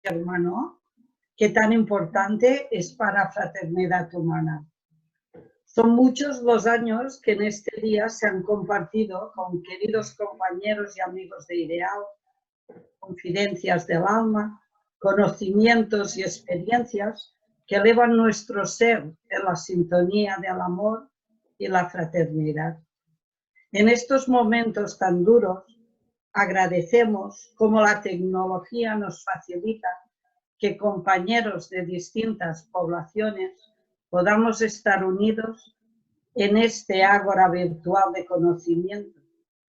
hermano, que tan importante es para Fraternidad Humana. Son muchos los años que en este día se han compartido con queridos compañeros y amigos de Ideal, confidencias del alma, conocimientos y experiencias que elevan nuestro ser en la sintonía del amor y la fraternidad. En estos momentos tan duros, agradecemos cómo la tecnología nos facilita que compañeros de distintas poblaciones podamos estar unidos en este ágora virtual de conocimiento,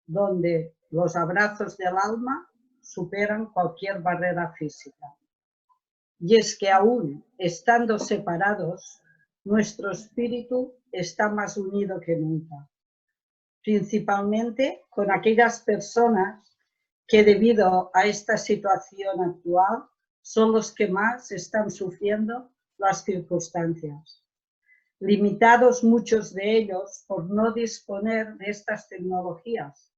donde los abrazos del alma superan cualquier barrera física. Y es que aún estando separados, nuestro espíritu está más unido que nunca, principalmente con aquellas personas que debido a esta situación actual son los que más están sufriendo las circunstancias. Limitados muchos de ellos por no disponer de estas tecnologías.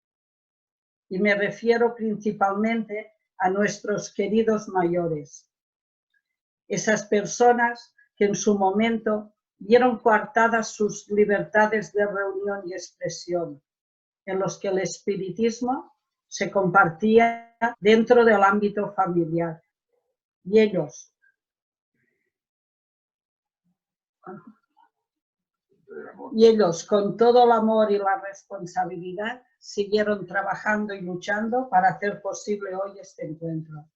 Y me refiero principalmente a nuestros queridos mayores. Esas personas que en su momento vieron coartadas sus libertades de reunión y expresión, en los que el espiritismo se compartía dentro del ámbito familiar. Y ellos, con todo el amor y la responsabilidad, siguieron trabajando y luchando para hacer posible hoy este encuentro.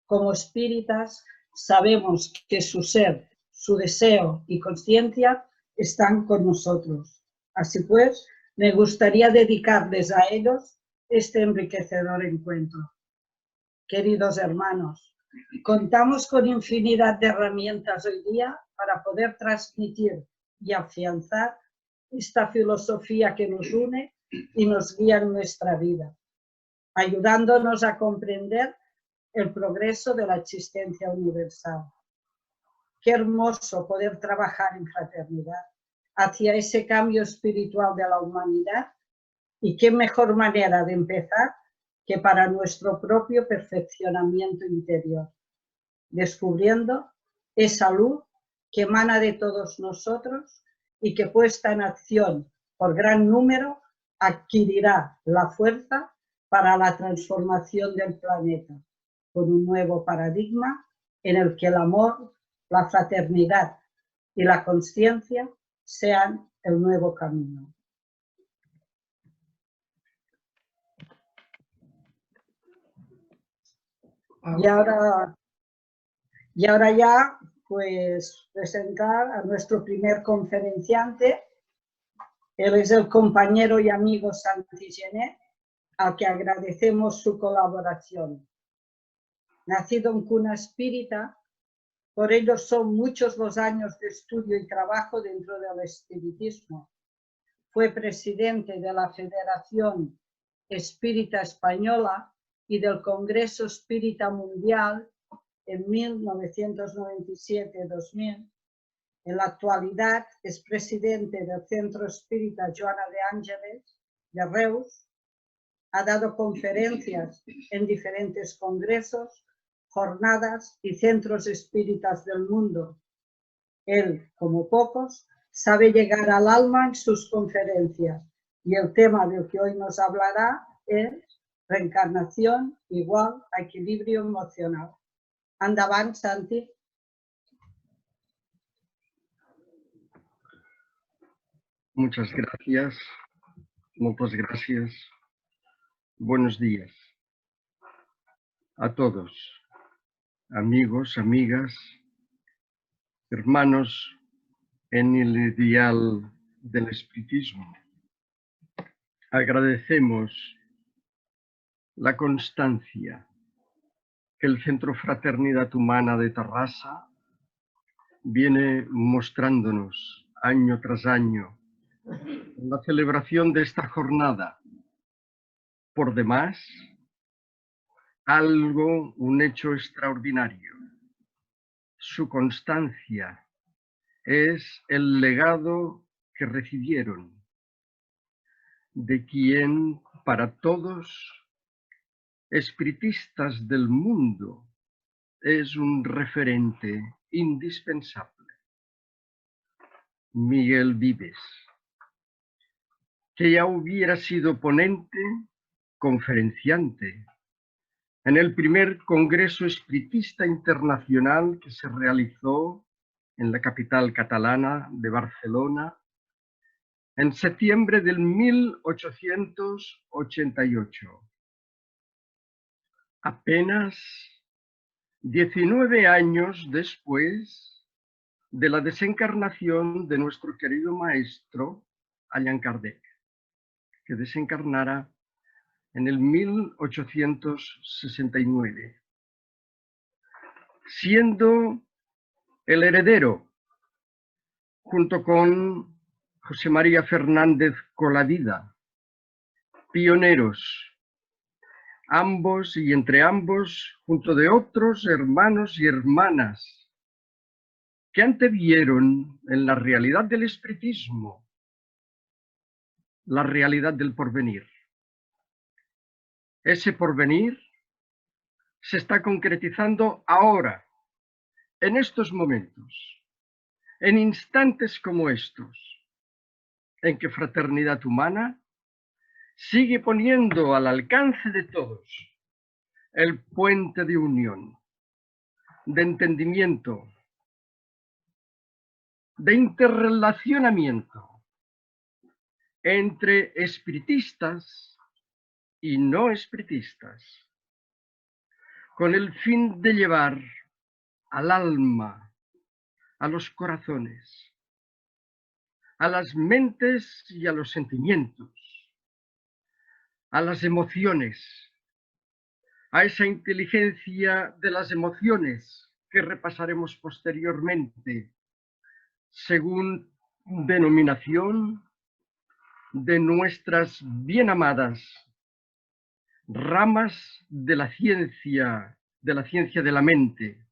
Como espíritas, sabemos que su ser, su deseo y conciencia están con nosotros. Así pues, me gustaría dedicarles a ellos este enriquecedor encuentro. Queridos hermanos, contamos con infinidad de herramientas hoy día para poder transmitir y afianzar esta filosofía que nos une y nos guía en nuestra vida, ayudándonos a comprender el progreso de la existencia universal. Qué hermoso poder trabajar en fraternidad hacia ese cambio espiritual de la humanidad, y qué mejor manera de empezar que para nuestro propio perfeccionamiento interior, descubriendo esa luz que emana de todos nosotros y que puesta en acción por gran número adquirirá la fuerza para la transformación del planeta, con un nuevo paradigma en el que el amor, la fraternidad y la conciencia sean el nuevo camino. Y ahora ya, pues, presentar a nuestro primer conferenciante. Él es el compañero y amigo Santi Gené, al que agradecemos su colaboración. Nacido en cuna espírita, por ello son muchos los años de estudio y trabajo dentro del espiritismo. Fue presidente de la Federación Espírita Española y del Congreso Espírita Mundial en 1997-2000. En la actualidad es presidente del Centro Espírita Joana de Ángeles de Reus. Ha dado conferencias en diferentes congresos, jornadas y centros espíritas del mundo. Él, como pocos, sabe llegar al alma en sus conferencias, y el tema del que hoy nos hablará es reencarnación igual a equilibrio emocional. Endavant, Santi. Muchas gracias. Muchas gracias. Buenos días a todos, amigos, amigas, hermanos en el ideal del espiritismo. Agradecemos la constancia que el Centro Fraternidad Humana de Tarrasa viene mostrándonos año tras año en la celebración de esta jornada. Por demás, un hecho extraordinario. Su constancia es el legado que recibieron de quien para todos, espiritistas del mundo, es un referente indispensable. Miguel Vives, que ya hubiera sido ponente, conferenciante, en el primer Congreso Espiritista Internacional que se realizó en la capital catalana de Barcelona en septiembre del 1888. Apenas 19 años después de la desencarnación de nuestro querido maestro Allan Kardec, que desencarnara en el 1869, siendo el heredero, junto con José María Fernández Colavida, pioneros, ambos y entre ambos, junto de otros hermanos y hermanas que antevieron en la realidad del espiritismo la realidad del porvenir. Ese porvenir se está concretizando ahora, en estos momentos, en instantes como estos, en que Fraternidad Humana sigue poniendo al alcance de todos el puente de unión, de entendimiento, de interrelacionamiento entre espiritistas y no espiritistas, con el fin de llevar al alma, a los corazones, a las mentes y a los sentimientos, a las emociones, a esa inteligencia de las emociones que repasaremos posteriormente, según denominación de nuestras bien amadas ramas de la ciencia de la mente,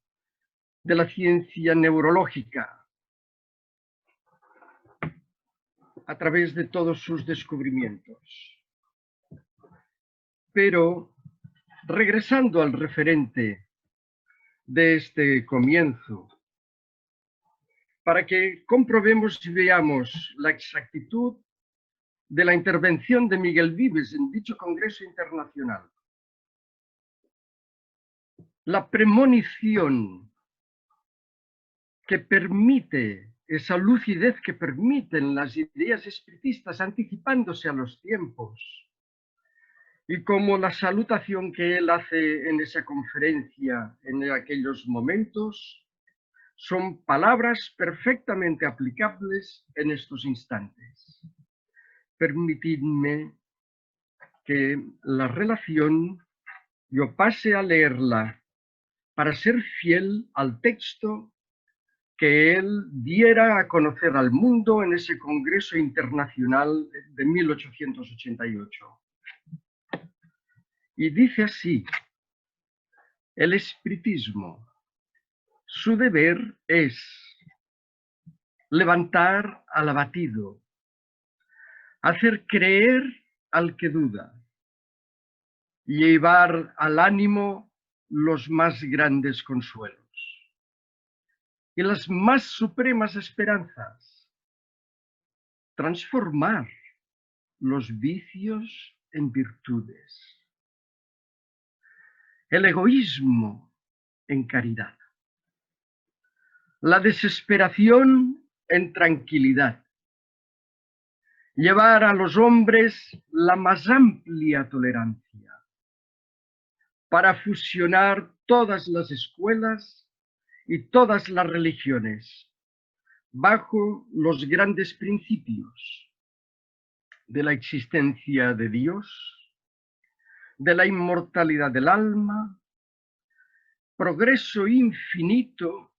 de la ciencia neurológica, a través de todos sus descubrimientos. Pero, regresando al referente de este comienzo, para que comprobemos y veamos la exactitud de la intervención de Miguel Vives en dicho Congreso Internacional. La premonición que permite, esa lucidez que permiten las ideas espiritistas anticipándose a los tiempos, y como la salutación que él hace en esa conferencia en aquellos momentos, son palabras perfectamente aplicables en estos instantes. Permitidme que la relación yo pase a leerla para ser fiel al texto que él diera a conocer al mundo en ese Congreso Internacional de 1888. Y dice así: el espiritismo, su deber es levantar al abatido, hacer creer al que duda, llevar al ánimo los más grandes consuelos y las más supremas esperanzas, transformar los vicios en virtudes, el egoísmo en caridad, la desesperación en tranquilidad, llevar a los hombres la más amplia tolerancia, para fusionar todas las escuelas y todas las religiones bajo los grandes principios de la existencia de Dios, de la inmortalidad del alma, progreso infinito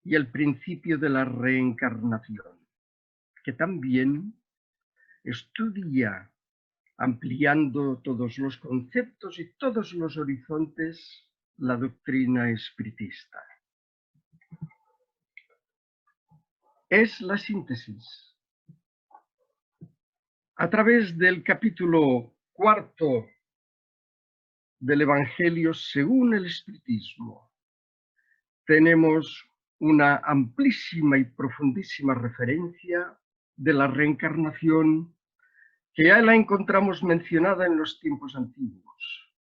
y el principio de la reencarnación, que también estudia, ampliando todos los conceptos y todos los horizontes, la doctrina espiritista. Es la síntesis. A través del capítulo 4 del Evangelio según el Espiritismo. Tenemos una amplísima y profundísima referencia de la reencarnación que ya la encontramos mencionada en los tiempos antiguos,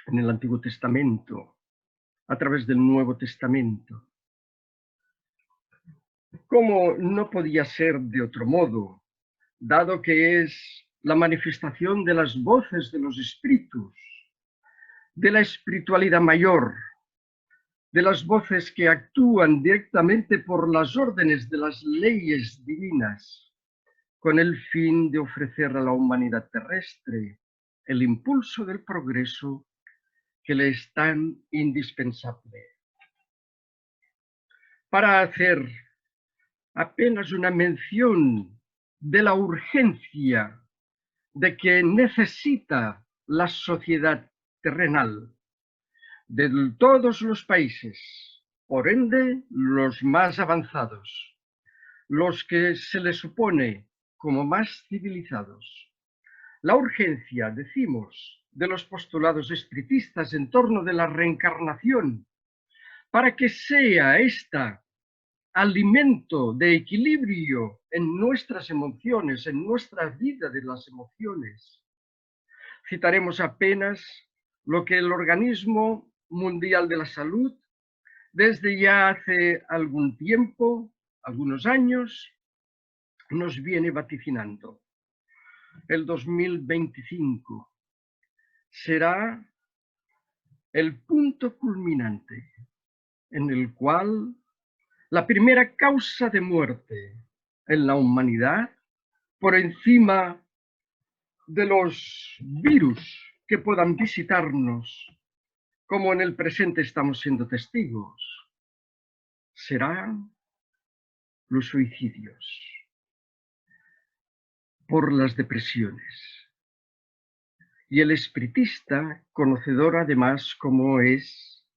en el Antiguo Testamento, a través del Nuevo Testamento. Como no podía ser de otro modo, dado que es la manifestación de las voces de los espíritus, de la espiritualidad mayor, de las voces que actúan directamente por las órdenes de las leyes divinas, con el fin de ofrecer a la humanidad terrestre el impulso del progreso que le es tan indispensable. Para hacer apenas una mención de la urgencia de que necesita la sociedad terrenal de todos los países, por ende los más avanzados, los que se les supone como más civilizados. La urgencia, decimos, de los postulados espiritistas en torno de la reencarnación, para que sea esta alimento de equilibrio en nuestras emociones, en nuestra vida de las emociones. Citaremos apenas lo que el Organismo Mundial de la Salud, desde ya hace algún tiempo, algunos años, nos viene vaticinando. El 2025 será el punto culminante en el cual la primera causa de muerte en la humanidad, por encima de los virus que puedan visitarnos, como en el presente estamos siendo testigos, serán los suicidios por las depresiones. Y el espiritista, conocedor además como es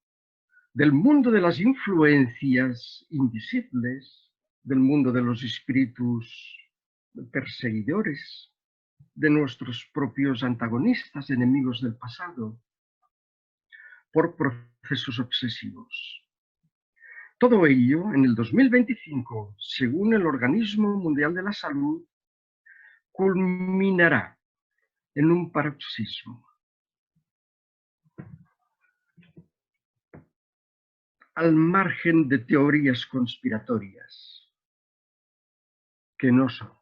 del mundo de las influencias invisibles, del mundo de los espíritus perseguidores, de nuestros propios antagonistas, enemigos del pasado, por procesos obsesivos. Todo ello en el 2025, según el Organismo Mundial de la Salud, culminará en un paroxismo. Al margen de teorías conspiratorias, que no son.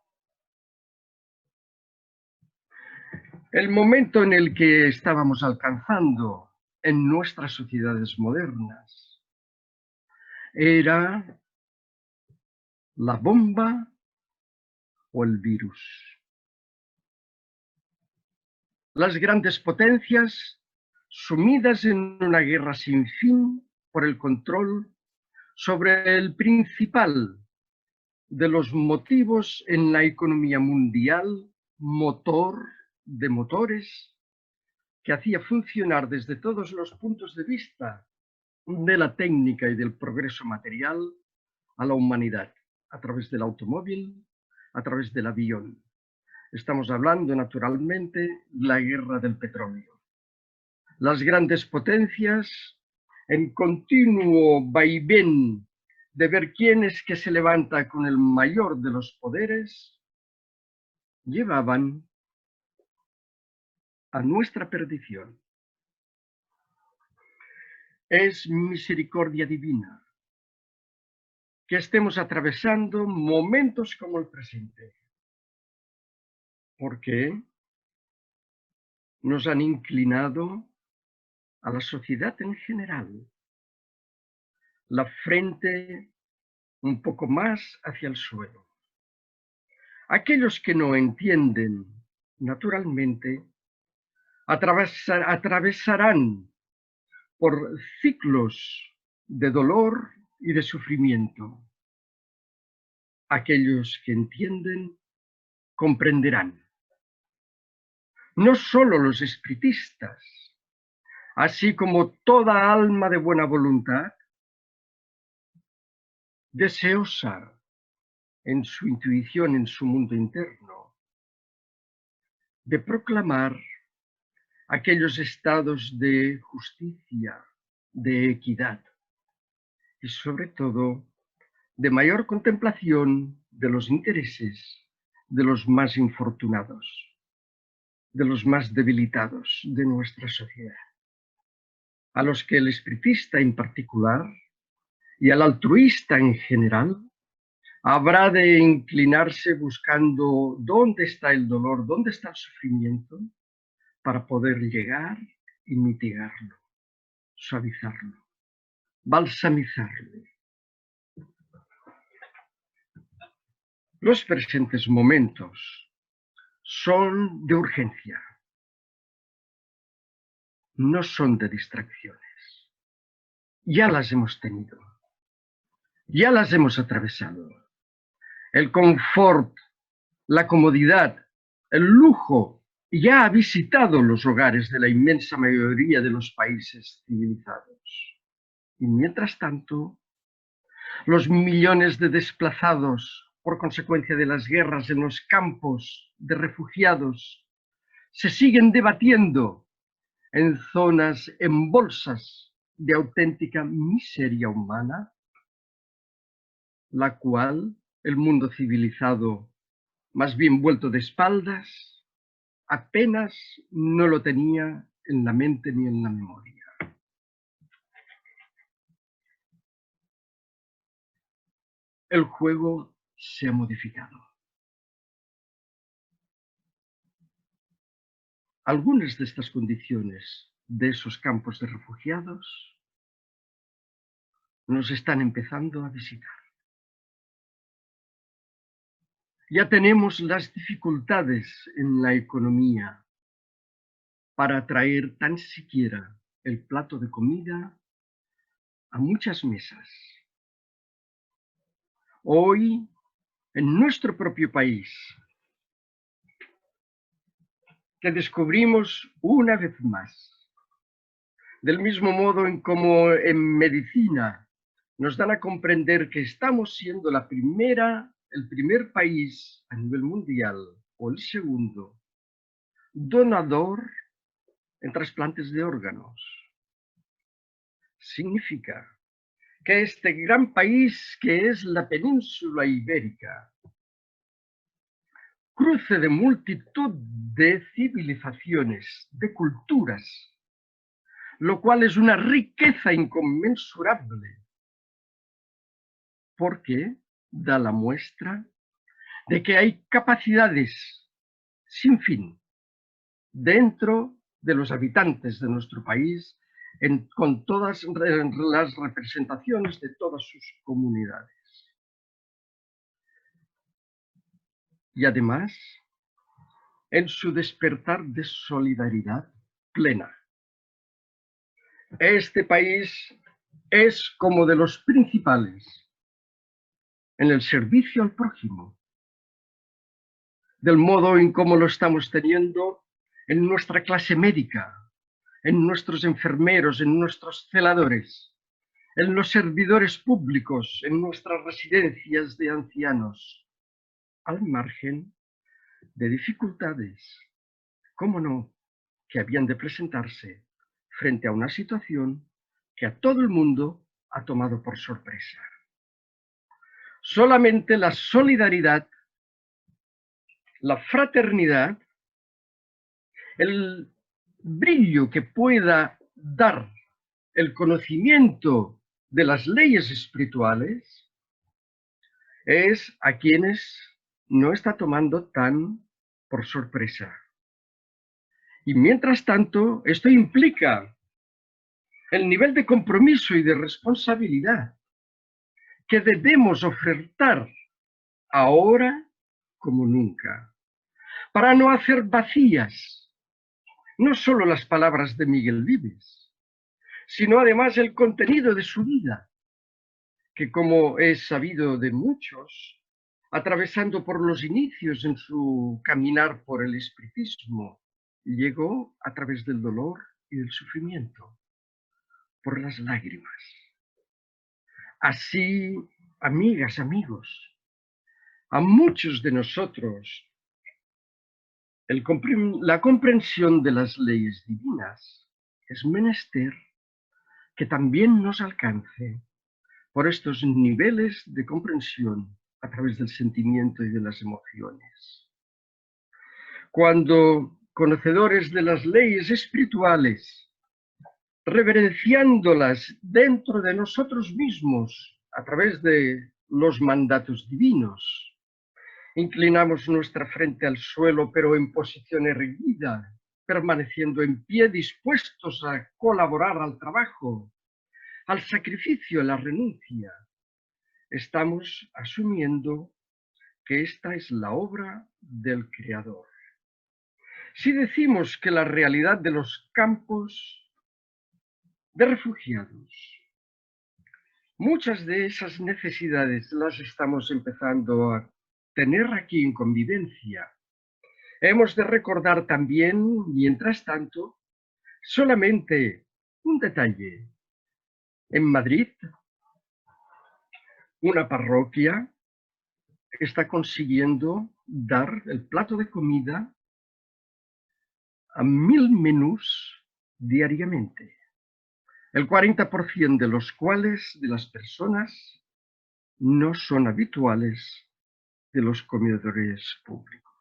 El momento en el que estábamos alcanzando en nuestras sociedades modernas era la bomba o el virus. Las grandes potencias, sumidas en una guerra sin fin por el control sobre el principal de los motivos en la economía mundial, motor de motores, que hacía funcionar desde todos los puntos de vista de la técnica y del progreso material a la humanidad, a través del automóvil, a través del avión. Estamos hablando, naturalmente, de la guerra del petróleo. Las grandes potencias, en continuo vaivén de ver quién es que se levanta con el mayor de los poderes, llevaban a nuestra perdición. Es misericordia divina que estemos atravesando momentos como el presente, porque nos han inclinado a la sociedad en general la frente un poco más hacia el suelo. Aquellos que no entienden, naturalmente, atravesarán por ciclos de dolor y de sufrimiento. Aquellos que entienden, comprenderán. No solo los espiritistas, así como toda alma de buena voluntad, deseosa en su intuición, en su mundo interno, de proclamar aquellos estados de justicia, de equidad y sobre todo de mayor contemplación de los intereses de los más infortunados, de los más debilitados de nuestra sociedad, a los que el espiritista en particular y al altruista en general habrá de inclinarse buscando dónde está el dolor, dónde está el sufrimiento, para poder llegar y mitigarlo, suavizarlo, balsamizarlo. Los presentes momentos son de urgencia, no son de distracciones. Ya las hemos tenido, ya las hemos atravesado. El confort, la comodidad, el lujo ya ha visitado los hogares de la inmensa mayoría de los países civilizados. Y mientras tanto, los millones de desplazados por consecuencia de las guerras en los campos de refugiados se siguen debatiendo en zonas, en bolsas de auténtica miseria humana, la cual el mundo civilizado, más bien vuelto de espaldas, apenas no lo tenía en la mente ni en la memoria. El juego se ha modificado. Algunas de estas condiciones de esos campos de refugiados nos están empezando a visitar. Ya tenemos las dificultades en la economía para traer tan siquiera el plato de comida a muchas mesas. Hoy, en nuestro propio país, que descubrimos una vez más, del mismo modo en como en medicina nos dan a comprender que estamos siendo el primer país a nivel mundial, o el segundo, donador en trasplantes de órganos. Significa que este gran país que es la península ibérica, cruce de multitud de civilizaciones, de culturas, lo cual es una riqueza inconmensurable, porque da la muestra de que hay capacidades sin fin dentro de los habitantes de nuestro país, con todas las representaciones de todas sus comunidades. Y además, en su despertar de solidaridad plena. Este país es como de los principales en el servicio al prójimo, del modo en cómo lo estamos teniendo en nuestra clase médica, en nuestros enfermeros, en nuestros celadores, en los servidores públicos, en nuestras residencias de ancianos, al margen de dificultades, cómo no, que habían de presentarse frente a una situación que a todo el mundo ha tomado por sorpresa. Solamente la solidaridad, la fraternidad, el brillo que pueda dar el conocimiento de las leyes espirituales es a quienes no está tomando tan por sorpresa. Y mientras tanto, esto implica el nivel de compromiso y de responsabilidad que debemos ofertar ahora como nunca, para no hacer vacías no solo las palabras de Miguel Vives, sino además el contenido de su vida, que como es sabido de muchos, atravesando por los inicios en su caminar por el espiritismo, llegó a través del dolor y del sufrimiento, por las lágrimas. Así, amigas, amigos, a muchos de nosotros La comprensión de las leyes divinas es menester que también nos alcance por estos niveles de comprensión a través del sentimiento y de las emociones. Cuando, conocedores de las leyes espirituales, reverenciándolas dentro de nosotros mismos a través de los mandatos divinos, inclinamos nuestra frente al suelo, pero en posición erguida, permaneciendo en pie, dispuestos a colaborar al trabajo, al sacrificio, a la renuncia. Estamos asumiendo que esta es la obra del Creador. Si decimos que la realidad de los campos de refugiados, muchas de esas necesidades las estamos empezando a tener aquí en convivencia. Hemos de recordar también, mientras tanto, solamente un detalle. En Madrid, una parroquia está consiguiendo dar el plato de comida a 1000 menús diariamente, el 40% de los cuales de las personas no son habituales de los comedores públicos.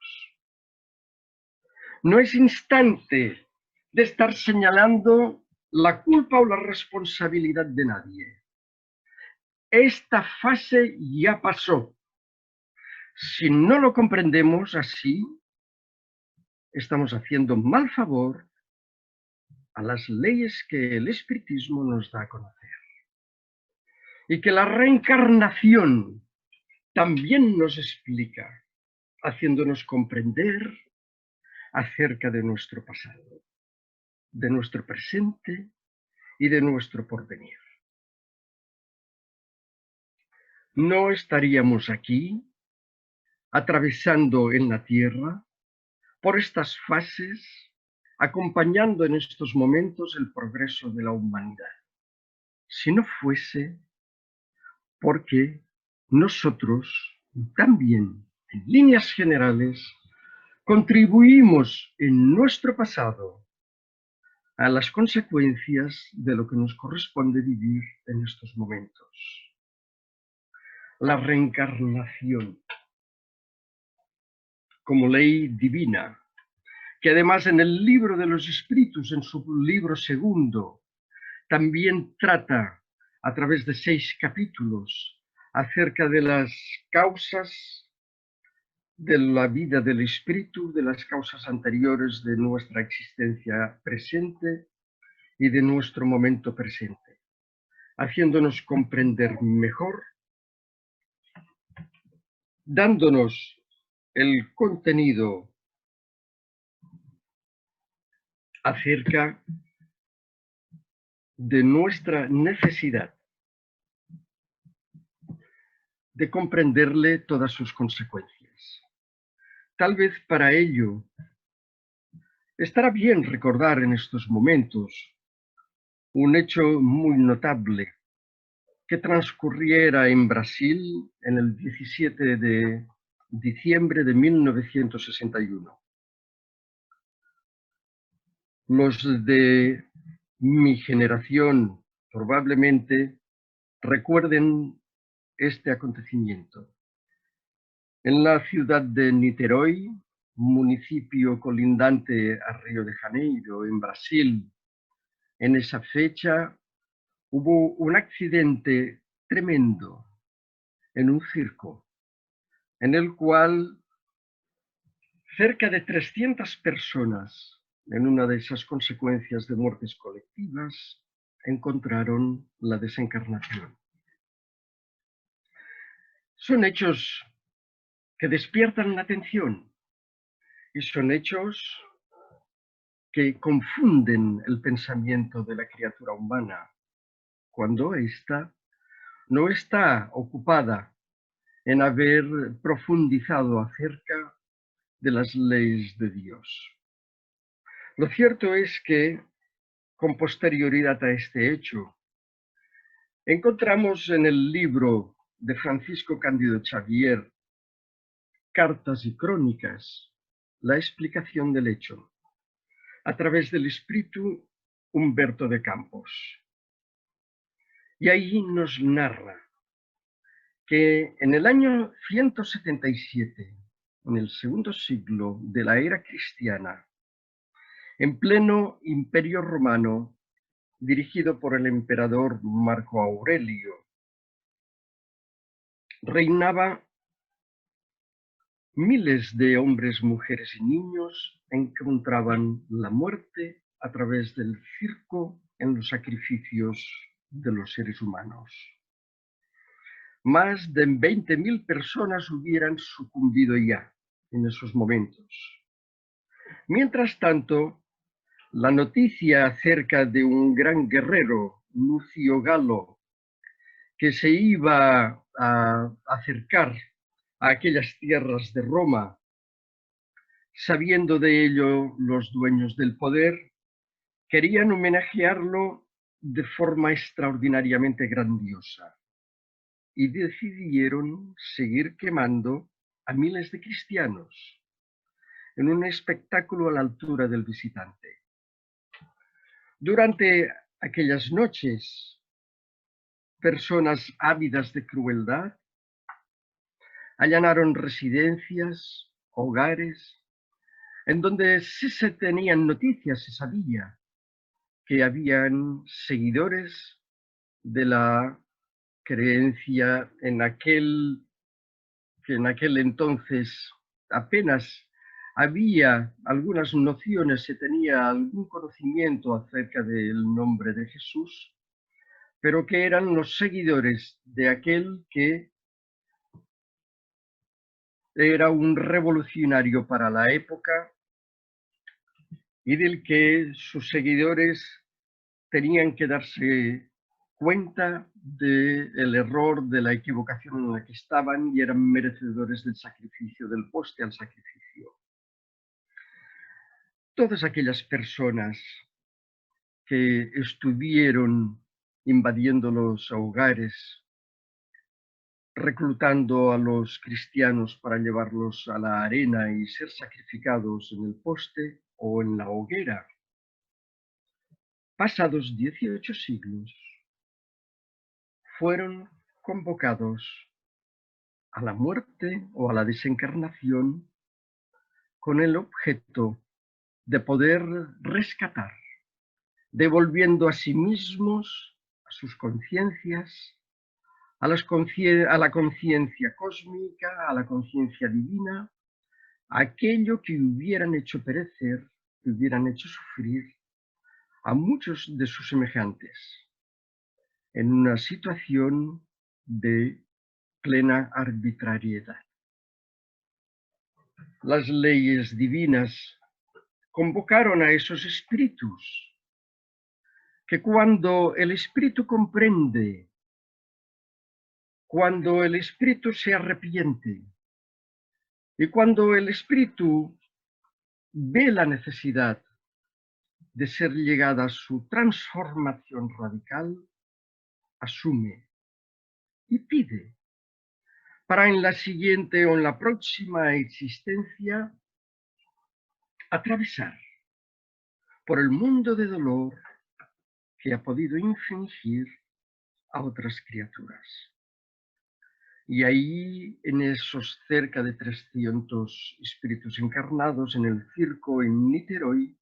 No es instante de estar señalando la culpa o la responsabilidad de nadie. Esta fase ya pasó. Si no lo comprendemos así, estamos haciendo mal favor a las leyes que el espiritismo nos da a conocer. Y que la reencarnación también nos explica, haciéndonos comprender acerca de nuestro pasado, de nuestro presente y de nuestro porvenir. No estaríamos aquí atravesando en la Tierra por estas fases, acompañando en estos momentos el progreso de la humanidad, si no fuese porque nosotros también, en líneas generales, contribuimos en nuestro pasado a las consecuencias de lo que nos corresponde vivir en estos momentos. La reencarnación como ley divina, que además en el libro de los espíritus, en su libro segundo, también trata a través de 6 capítulos acerca de las causas de la vida del espíritu, de las causas anteriores de nuestra existencia presente y de nuestro momento presente, haciéndonos comprender mejor, dándonos el contenido acerca de nuestra necesidad de comprenderle todas sus consecuencias. Tal vez para ello estará bien recordar en estos momentos un hecho muy notable que transcurriera en Brasil en el 17 de diciembre de 1961. Los de mi generación probablemente recuerden este acontecimiento. En la ciudad de Niterói, municipio colindante a Río de Janeiro, en Brasil, en esa fecha hubo un accidente tremendo en un circo, en el cual cerca de 300 personas, en una de esas consecuencias de muertes colectivas, encontraron la desencarnación. Son hechos que despiertan la atención y son hechos que confunden el pensamiento de la criatura humana cuando ésta no está ocupada en haber profundizado acerca de las leyes de Dios. Lo cierto es que, con posterioridad a este hecho, encontramos en el libro de Francisco Cándido Xavier, Cartas y Crónicas, la explicación del hecho a través del espíritu Humberto de Campos. Y ahí nos narra que en el año 177, en el segundo siglo de la era cristiana, en pleno Imperio Romano, dirigido por el emperador Marco Aurelio, reinaba. Miles de hombres, mujeres y niños encontraban la muerte a través del circo en los sacrificios de los seres humanos. Más de 20.000 personas hubieran sucumbido ya en esos momentos. Mientras tanto, la noticia acerca de un gran guerrero, Lucio Galo, que se iba a acercar a aquellas tierras de Roma, sabiendo de ello los dueños del poder, querían homenajearlo de forma extraordinariamente grandiosa y decidieron seguir quemando a miles de cristianos en un espectáculo a la altura del visitante. Durante aquellas noches, personas ávidas de crueldad allanaron residencias, hogares, en donde sí se tenían noticias, se sabía que habían seguidores de la creencia que en aquel entonces apenas había algunas nociones, se tenía algún conocimiento acerca del nombre de Jesús, pero que eran los seguidores de aquel que era un revolucionario para la época y del que sus seguidores tenían que darse cuenta del error, de la equivocación en la que estaban y eran merecedores del sacrificio, del poste al sacrificio. Todas aquellas personas que estuvieron invadiendo los hogares, reclutando a los cristianos para llevarlos a la arena y ser sacrificados en el poste o en la hoguera, pasados 18 siglos, fueron convocados a la muerte o a la desencarnación con el objeto de poder rescatar, devolviendo a sí mismos, a sus conciencias, a la conciencia cósmica, a la conciencia divina, aquello que hubieran hecho perecer, que hubieran hecho sufrir a muchos de sus semejantes en una situación de plena arbitrariedad. Las leyes divinas convocaron a esos espíritus que cuando el espíritu comprende, cuando el espíritu se arrepiente y cuando el espíritu ve la necesidad de ser llegada a su transformación radical, asume y pide para en la siguiente o en la próxima existencia atravesar por el mundo de dolor que ha podido infligir a otras criaturas. Y ahí, en esos cerca de 300 espíritus encarnados en el circo en Niterói,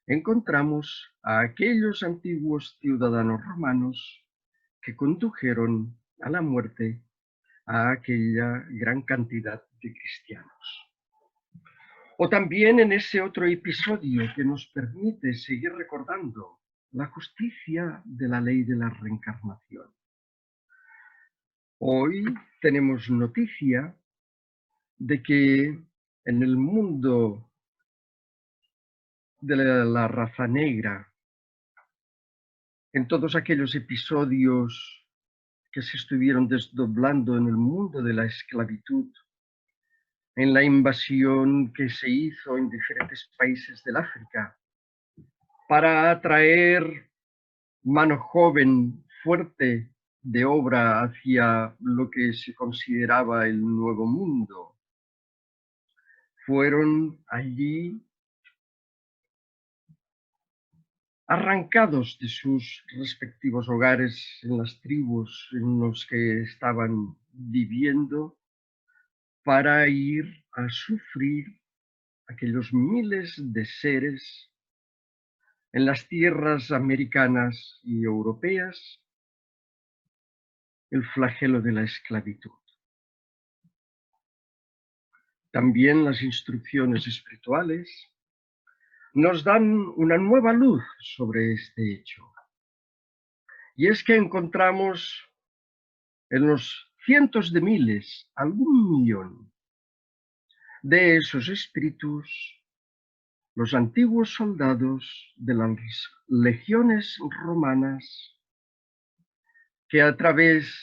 encontramos a aquellos antiguos ciudadanos romanos que condujeron a la muerte a aquella gran cantidad de cristianos. O también en ese otro episodio que nos permite seguir recordando la justicia de la ley de la reencarnación. Hoy tenemos noticia de que en el mundo de la raza negra, en todos aquellos episodios que se estuvieron desdoblando en el mundo de la esclavitud, en la invasión que se hizo en diferentes países del África, para atraer mano joven, fuerte, de obra hacia lo que se consideraba el nuevo mundo. fueron allí arrancados de sus respectivos hogares en las tribus en los que estaban viviendo para ir a sufrir aquellos miles de seres en las tierras americanas y europeas el flagelo de la esclavitud. También las instrucciones espirituales nos dan una nueva luz sobre este hecho. Y es que encontramos en los cientos de miles, algún millón de esos espíritus, los antiguos soldados de las legiones romanas que a través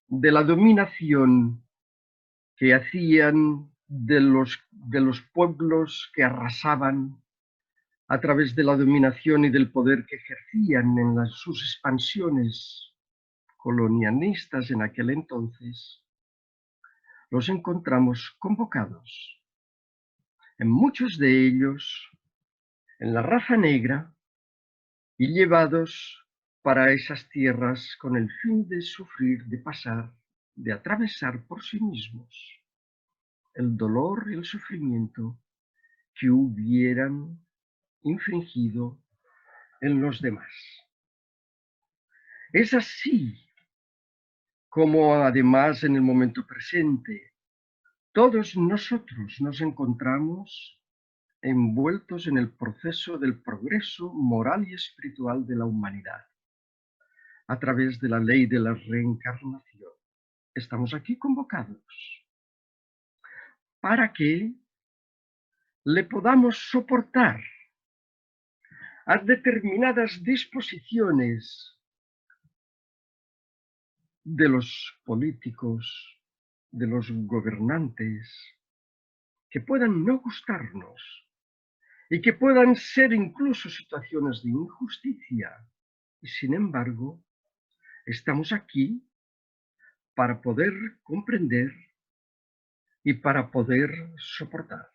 de la dominación que hacían de los pueblos que arrasaban, a través de la dominación y del poder que ejercían en sus expansiones colonialistas en aquel entonces, los encontramos convocados, en muchos de ellos, en la raza negra, y llevados para esas tierras con el fin de sufrir, de pasar, de atravesar por sí mismos el dolor y el sufrimiento que hubieran infringido en los demás. Es así como además en el momento presente todos nosotros nos encontramos envueltos en el proceso del progreso moral y espiritual de la humanidad a través de la ley de la reencarnación. Estamos aquí convocados para que le podamos soportar a determinadas disposiciones de los políticos, de los gobernantes, que puedan no gustarnos y que puedan ser incluso situaciones de injusticia. Y sin embargo, estamos aquí para poder comprender y para poder soportar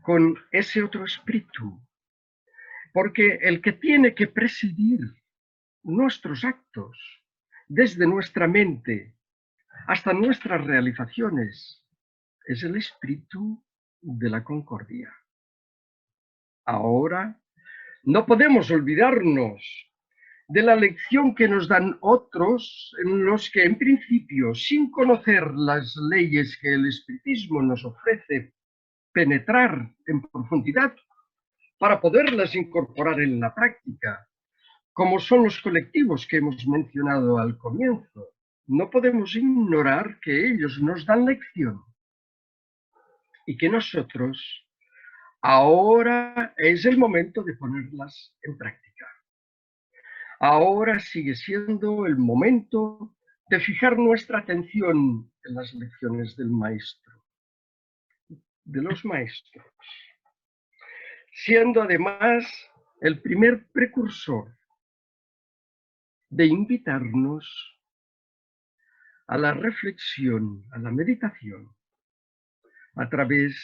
con ese otro espíritu. Porque el que tiene que presidir nuestros actos, desde nuestra mente hasta nuestras realizaciones, es el espíritu de la concordia. Ahora, no podemos olvidarnos de la lección que nos dan otros, en los que en principio, sin conocer las leyes que el espiritismo nos ofrece penetrar en profundidad para poderlas incorporar en la práctica, como son los colectivos que hemos mencionado al comienzo, no podemos ignorar que ellos nos dan lección y que nosotros ahora es el momento de ponerlas en práctica. Ahora sigue siendo el momento de fijar nuestra atención en las lecciones del maestro, de los maestros, siendo además el primer precursor de invitarnos a la reflexión, a la meditación, a través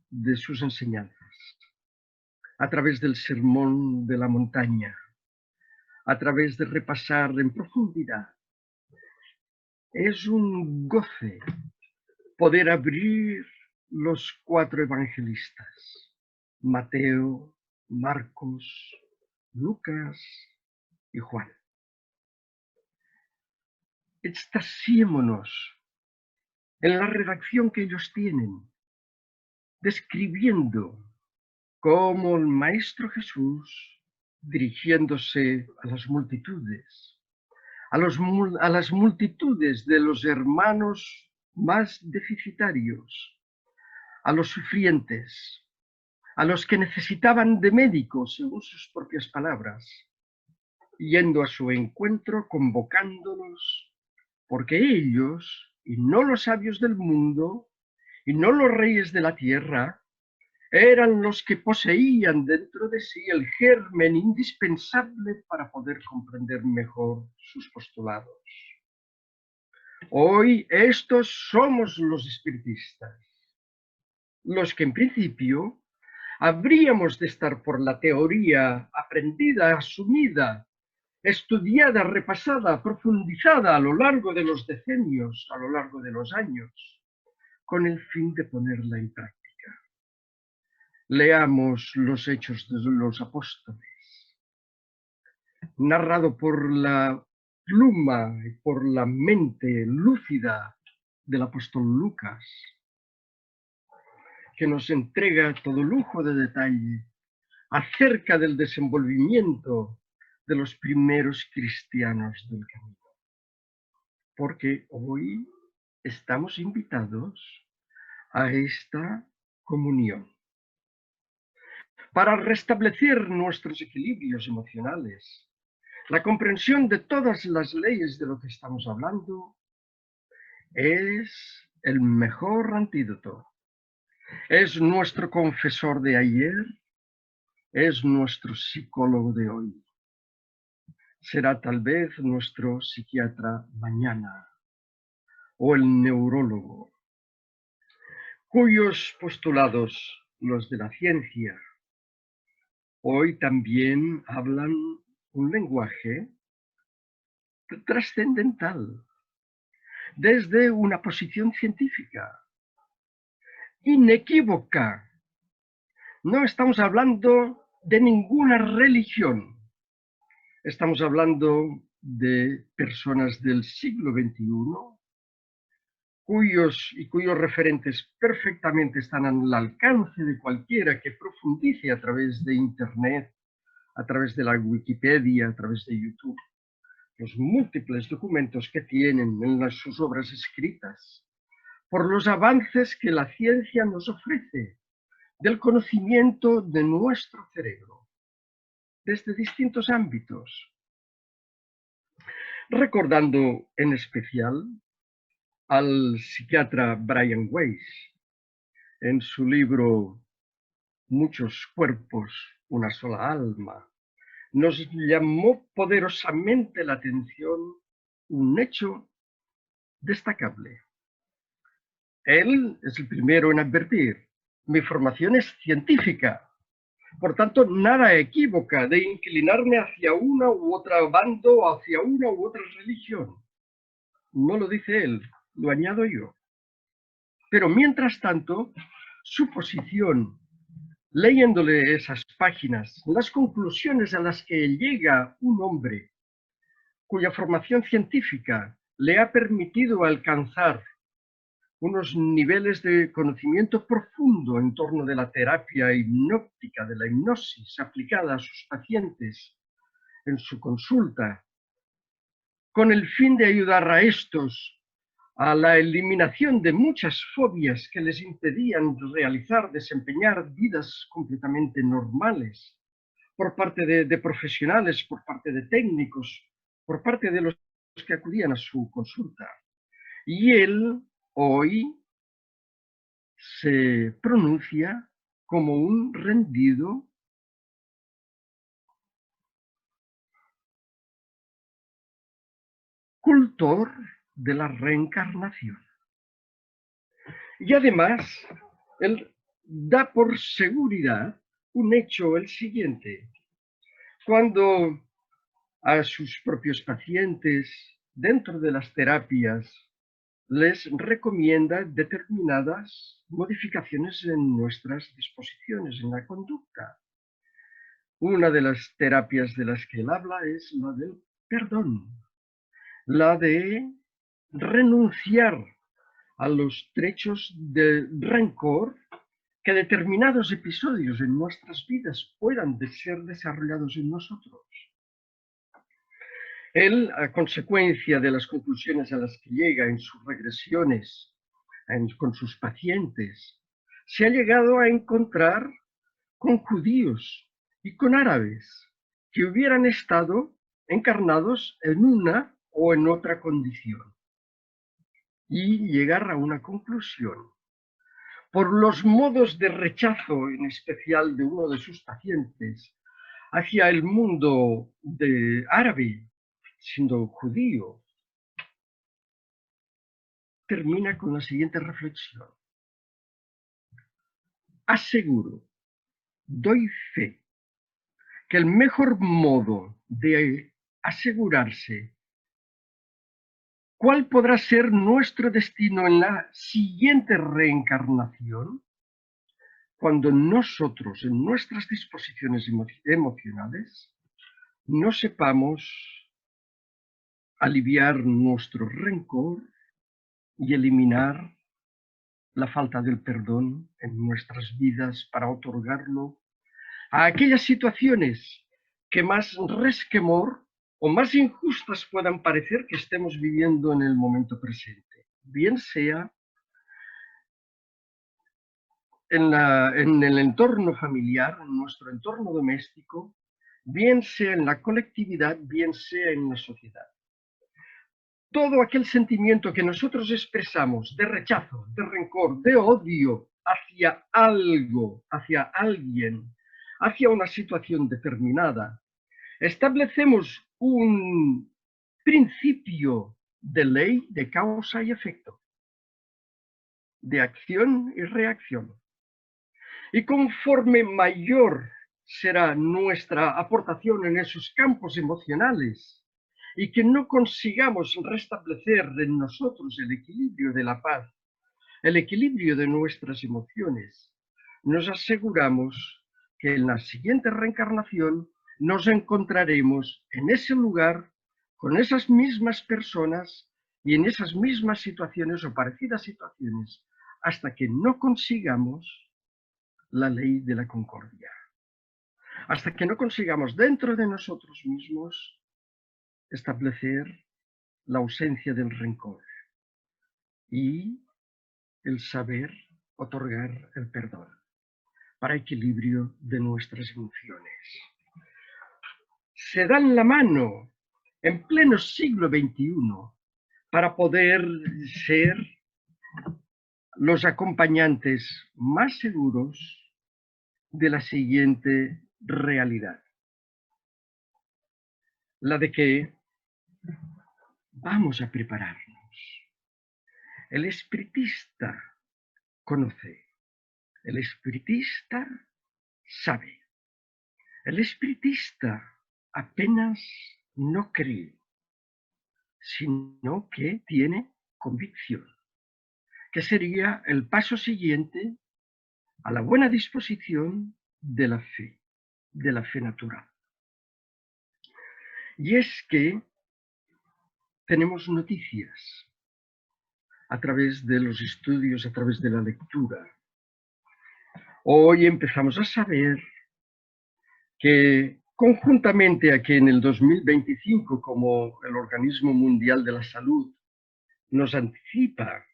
de sus enseñanzas, a través del sermón de la montaña, a través de repasar en profundidad. Es un goce poder abrir los 4 evangelistas, Mateo, Marcos, Lucas y Juan. Extasiémonos en la redacción que ellos tienen, describiendo cómo el Maestro Jesús, dirigiéndose a las multitudes, a las multitudes de los hermanos más deficitarios, a los sufrientes, a los que necesitaban de médicos, según sus propias palabras, yendo a su encuentro, convocándolos, porque ellos, y no los sabios del mundo, y no los reyes de la tierra, eran los que poseían dentro de sí el germen indispensable para poder comprender mejor sus postulados. Hoy estos somos los espiritistas, los que en principio habríamos de estar por la teoría aprendida, asumida, estudiada, repasada, profundizada a lo largo de los decenios, a lo largo de los años, con el fin de ponerla en práctica. Leamos los Hechos de los Apóstoles, narrado por la pluma y por la mente lúcida del apóstol Lucas, que nos entrega todo lujo de detalle acerca del desenvolvimiento de los primeros cristianos del camino. Porque hoy estamos invitados a esta comunión para restablecer nuestros equilibrios emocionales. La comprensión de todas las leyes de lo que estamos hablando es el mejor antídoto. Es nuestro confesor de ayer, es nuestro psicólogo de hoy. Será tal vez nuestro psiquiatra mañana o el neurólogo, cuyos postulados, los de la ciencia, hoy también hablan un lenguaje trascendental, desde una posición científica, inequívoca. No estamos hablando de ninguna religión. Estamos hablando de personas del siglo XXI, cuyos referentes perfectamente están al alcance de cualquiera que profundice a través de Internet, a través de la Wikipedia, a través de YouTube, los múltiples documentos que tienen en sus obras escritas, por los avances que la ciencia nos ofrece del conocimiento de nuestro cerebro, desde distintos ámbitos, recordando en especial al psiquiatra Brian Weiss en su libro Muchos cuerpos, una sola alma. Nos llamó poderosamente la atención un hecho destacable. Él es el primero en advertir: mi formación es científica, por tanto nada equívoca de inclinarme hacia una u otra bando o hacia una u otra religión. No lo dice él, lo añado yo. Pero mientras tanto, su posición, leyéndole esas páginas, las conclusiones a las que llega un hombre cuya formación científica le ha permitido alcanzar unos niveles de conocimiento profundo en torno de la terapia hipnótica, de la hipnosis aplicada a sus pacientes en su consulta, con el fin de ayudar a estos a la eliminación de muchas fobias que les impedían realizar, desempeñar vidas completamente normales, por parte de profesionales, por parte de técnicos, por parte de los que acudían a su consulta. Y él hoy se pronuncia como un rendido cultor de la reencarnación. Y además, él da por seguridad un hecho, el siguiente: cuando a sus propios pacientes, dentro de las terapias, les recomienda determinadas modificaciones en nuestras disposiciones, en la conducta. Una de las terapias de las que él habla es la del perdón, la de renunciar a los trechos de rencor que determinados episodios en nuestras vidas puedan ser desarrollados en nosotros. Él, a consecuencia de las conclusiones a las que llega en sus regresiones con sus pacientes, se ha llegado a encontrar con judíos y con árabes que hubieran estado encarnados en una o en otra condición, y llegar a una conclusión. Por los modos de rechazo, en especial de uno de sus pacientes, hacia el mundo árabe, siendo judío, termina con la siguiente reflexión: aseguro, doy fe, que el mejor modo de asegurarse cuál podrá ser nuestro destino en la siguiente reencarnación, cuando nosotros, en nuestras disposiciones emocionales, no sepamos aliviar nuestro rencor y eliminar la falta del perdón en nuestras vidas para otorgarlo a aquellas situaciones que más resquemor o más injustas puedan parecer que estemos viviendo en el momento presente, bien sea en el entorno familiar, en nuestro entorno doméstico, bien sea en la colectividad, bien sea en la sociedad. Todo aquel sentimiento que nosotros expresamos de rechazo, de rencor, de odio hacia algo, hacia alguien, hacia una situación determinada, establecemos un principio de ley de causa y efecto, de acción y reacción. Y conforme mayor será nuestra aportación en esos campos emocionales y que no consigamos restablecer en nosotros el equilibrio de la paz, el equilibrio de nuestras emociones, nos aseguramos que en la siguiente reencarnación nos encontraremos en ese lugar con esas mismas personas y en esas mismas situaciones o parecidas situaciones hasta que no consigamos la ley de la concordia. Hasta que no consigamos dentro de nosotros mismos establecer la ausencia del rencor y el saber otorgar el perdón para equilibrio de nuestras emociones. Se dan la mano en pleno siglo XXI para poder ser los acompañantes más seguros de la siguiente realidad. La de que vamos a prepararnos. El espiritista conoce, el espiritista sabe, el espiritista apenas no cree, sino que tiene convicción, que sería el paso siguiente a la buena disposición de la fe natural. Y es que tenemos noticias a través de los estudios, a través de la lectura. Hoy empezamos a saber que conjuntamente a que en el 2025, como el Organismo Mundial de la Salud nos anticipa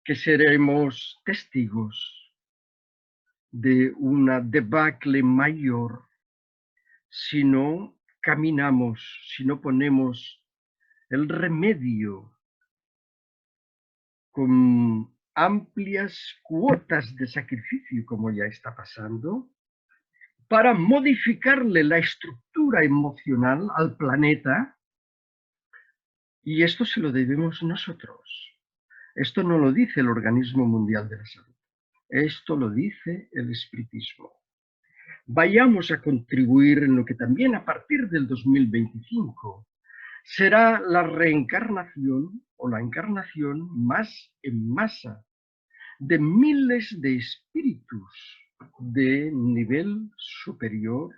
que seremos testigos de una debacle mayor si no caminamos, si no ponemos el remedio con amplias cuotas de sacrificio, como ya está pasando, para modificarle la estructura emocional al planeta, y esto se lo debemos nosotros. Esto no lo dice el Organismo Mundial de la Salud, esto lo dice el espiritismo. Vayamos a contribuir en lo que también a partir del 2025 será la reencarnación o la encarnación más en masa de miles de espíritus de nivel superior,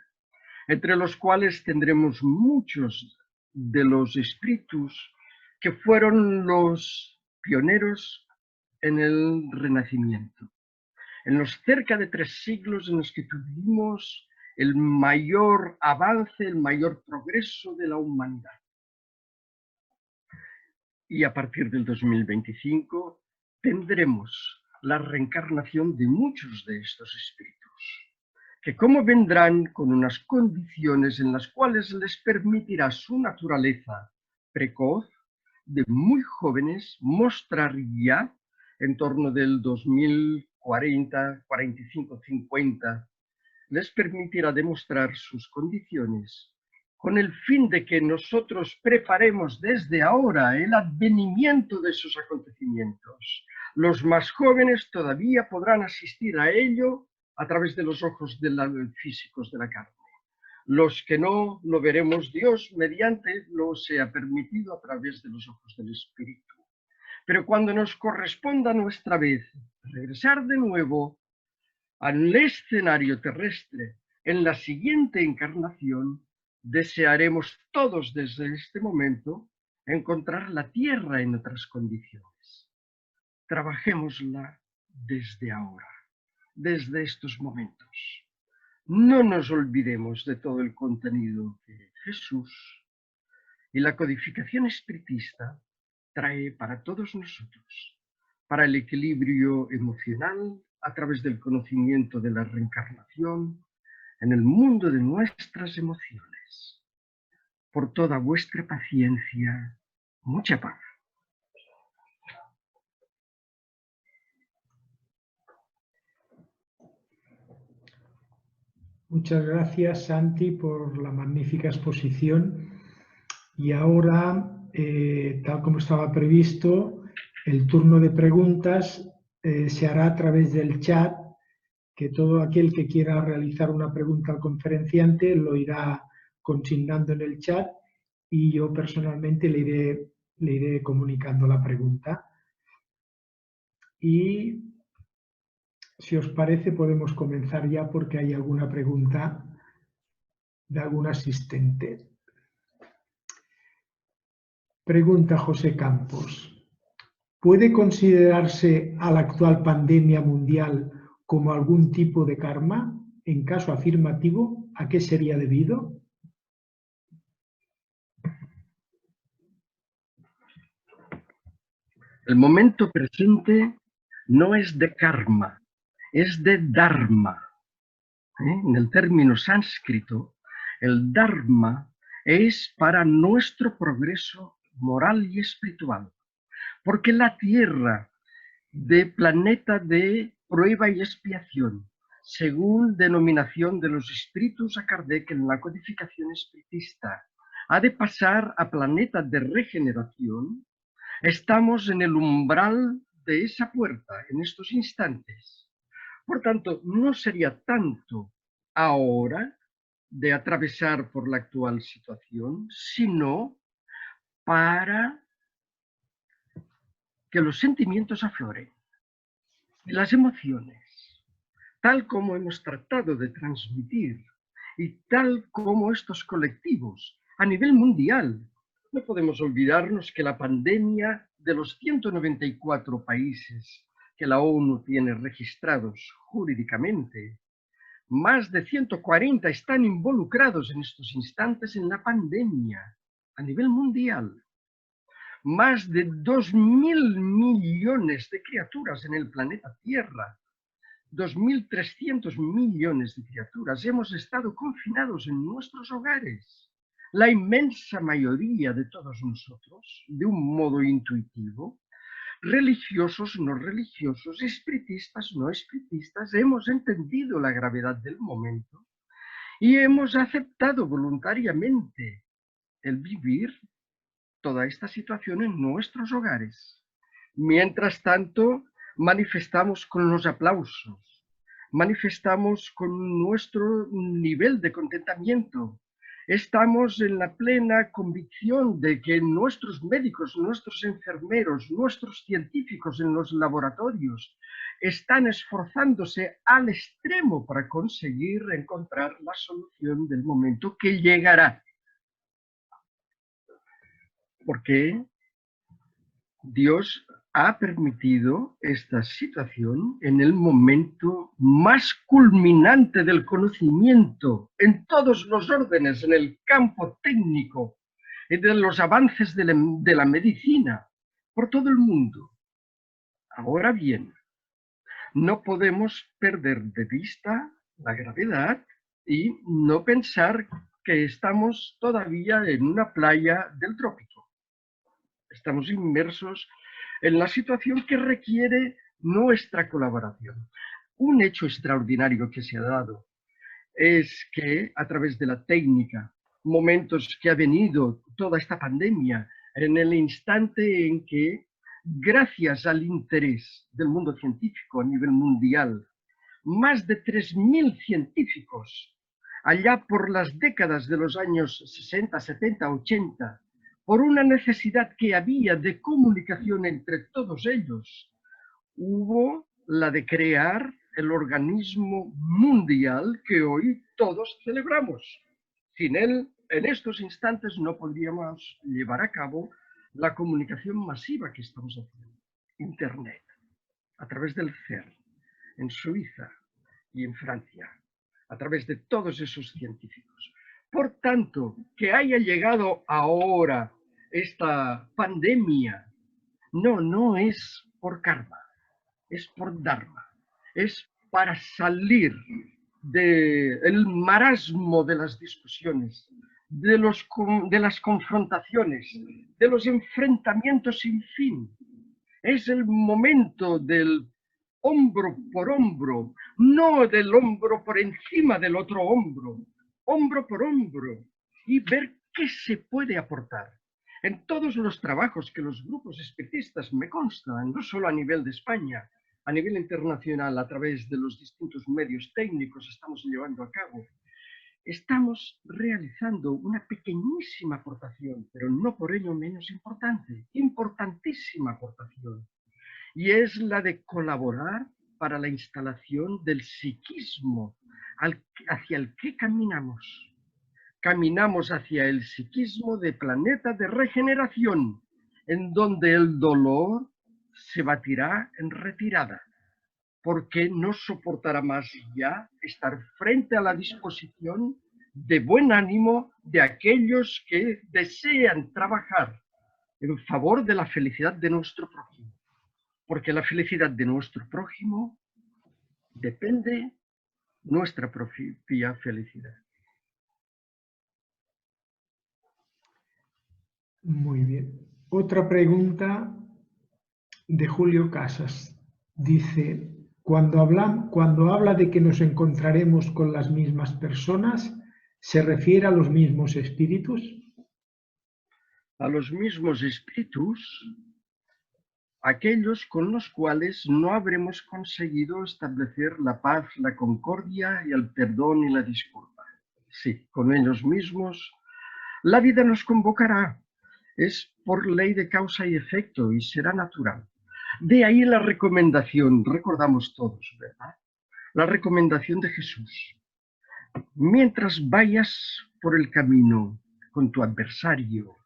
entre los cuales tendremos muchos de los espíritus que fueron los pioneros en el Renacimiento, en los cerca de 3 siglos en los que tuvimos el mayor avance, el mayor progreso de la humanidad. Y a partir del 2025 tendremos la reencarnación de muchos de estos espíritus, que como vendrán con unas condiciones en las cuales les permitirá su naturaleza precoz, de muy jóvenes, mostrar ya en torno del 2040, 45, 50, les permitirá demostrar sus condiciones con el fin de que nosotros preparemos desde ahora el advenimiento de esos acontecimientos, Los más jóvenes todavía podrán asistir a ello a través de los ojos físicos de la carne. Los que no, lo veremos Dios mediante lo sea permitido a través de los ojos del Espíritu. Pero cuando nos corresponda nuestra vez regresar de nuevo al escenario terrestre en la siguiente encarnación, desearemos todos desde este momento encontrar la tierra en otras condiciones. Trabajémosla desde ahora, desde estos momentos. No nos olvidemos de todo el contenido que Jesús y la codificación espiritista trae para todos nosotros, para el equilibrio emocional a través del conocimiento de la reencarnación en el mundo de nuestras emociones. Por toda vuestra paciencia, mucha paz. Muchas gracias, Santi, por la magnífica exposición. Y ahora, tal como estaba previsto, el turno de preguntas se hará a través del chat, que todo aquel que quiera realizar una pregunta al conferenciante lo irá consignando en el chat y yo personalmente le iré comunicando la pregunta. Y si os parece podemos comenzar ya porque hay alguna pregunta de algún asistente. Pregunta José Campos. ¿Puede considerarse a la actual pandemia mundial como algún tipo de karma? En caso afirmativo, ¿a qué sería debido? El momento presente no es de karma, es de dharma. En el término sánscrito, el dharma es para nuestro progreso moral y espiritual, porque la Tierra, de planeta de prueba y expiación, según denominación de los espíritus a Kardec en la codificación espiritista, ha de pasar a planeta de regeneración. Estamos en el umbral de esa puerta en estos instantes. Por tanto, no sería tanto ahora de atravesar por la actual situación, sino para que los sentimientos afloren y las emociones, tal como hemos tratado de transmitir y tal como estos colectivos a nivel mundial. No podemos olvidarnos que la pandemia de los 194 países que la ONU tiene registrados jurídicamente, más de 140 están involucrados en estos instantes en la pandemia a nivel mundial. Más de 2.000 millones de criaturas en el planeta Tierra, 2.300 millones de criaturas, hemos estado confinados en nuestros hogares. La inmensa mayoría de todos nosotros, de un modo intuitivo, religiosos, no religiosos, espiritistas, no espiritistas, hemos entendido la gravedad del momento y hemos aceptado voluntariamente el vivir toda esta situación en nuestros hogares. Mientras tanto, manifestamos con los aplausos, manifestamos con nuestro nivel de contentamiento. Estamos en la plena convicción de que nuestros médicos, nuestros enfermeros, nuestros científicos en los laboratorios están esforzándose al extremo para conseguir encontrar la solución del momento que llegará. Porque Dios ha permitido esta situación en el momento más culminante del conocimiento en todos los órdenes, en el campo técnico y de los avances de la medicina por todo el mundo. Ahora bien, no podemos perder de vista la gravedad y no pensar que estamos todavía en una playa del trópico. Estamos inmersos en la situación que requiere nuestra colaboración. Un hecho extraordinario que se ha dado es que a través de la técnica, momentos que ha venido toda esta pandemia, en el instante en que gracias al interés del mundo científico a nivel mundial, más de 3.000 científicos, allá por las décadas de los años 60, 70, 80, por una necesidad que había de comunicación entre todos ellos, hubo la de crear el organismo mundial que hoy todos celebramos. Sin él, en estos instantes no podríamos llevar a cabo la comunicación masiva que estamos haciendo. Internet, a través del CERN, en Suiza y en Francia, a través de todos esos científicos. Por tanto, que haya llegado ahora esta pandemia, no es por karma, es por dharma, es para salir del marasmo de las discusiones, de las confrontaciones, de los enfrentamientos sin fin. Es el momento del hombro por hombro, no del hombro por encima del otro hombro por hombro, y ver qué se puede aportar. En todos los trabajos que los grupos espiritistas, me constan, no solo a nivel de España, a nivel internacional, a través de los distintos medios técnicos estamos llevando a cabo, estamos realizando una pequeñísima aportación, pero no por ello menos importante, importantísima aportación, y es la de colaborar para la instalación del psiquismo hacia el que caminamos. Caminamos hacia el psiquismo de planeta de regeneración, en donde el dolor se batirá en retirada, porque no soportará más ya estar frente a la disposición de buen ánimo de aquellos que desean trabajar en favor de la felicidad de nuestro prójimo, porque la felicidad de nuestro prójimo depende de nuestra propia felicidad. Muy bien. Otra pregunta de Julio Casas. Dice, cuando habla de que nos encontraremos con las mismas personas, ¿se refiere a los mismos espíritus? A los mismos espíritus, aquellos con los cuales no habremos conseguido establecer la paz, la concordia y el perdón y la disculpa. Sí, con ellos mismos la vida nos convocará. Es por ley de causa y efecto y será natural. De ahí la recomendación, recordamos todos, ¿verdad? La recomendación de Jesús. Mientras vayas por el camino con tu adversario,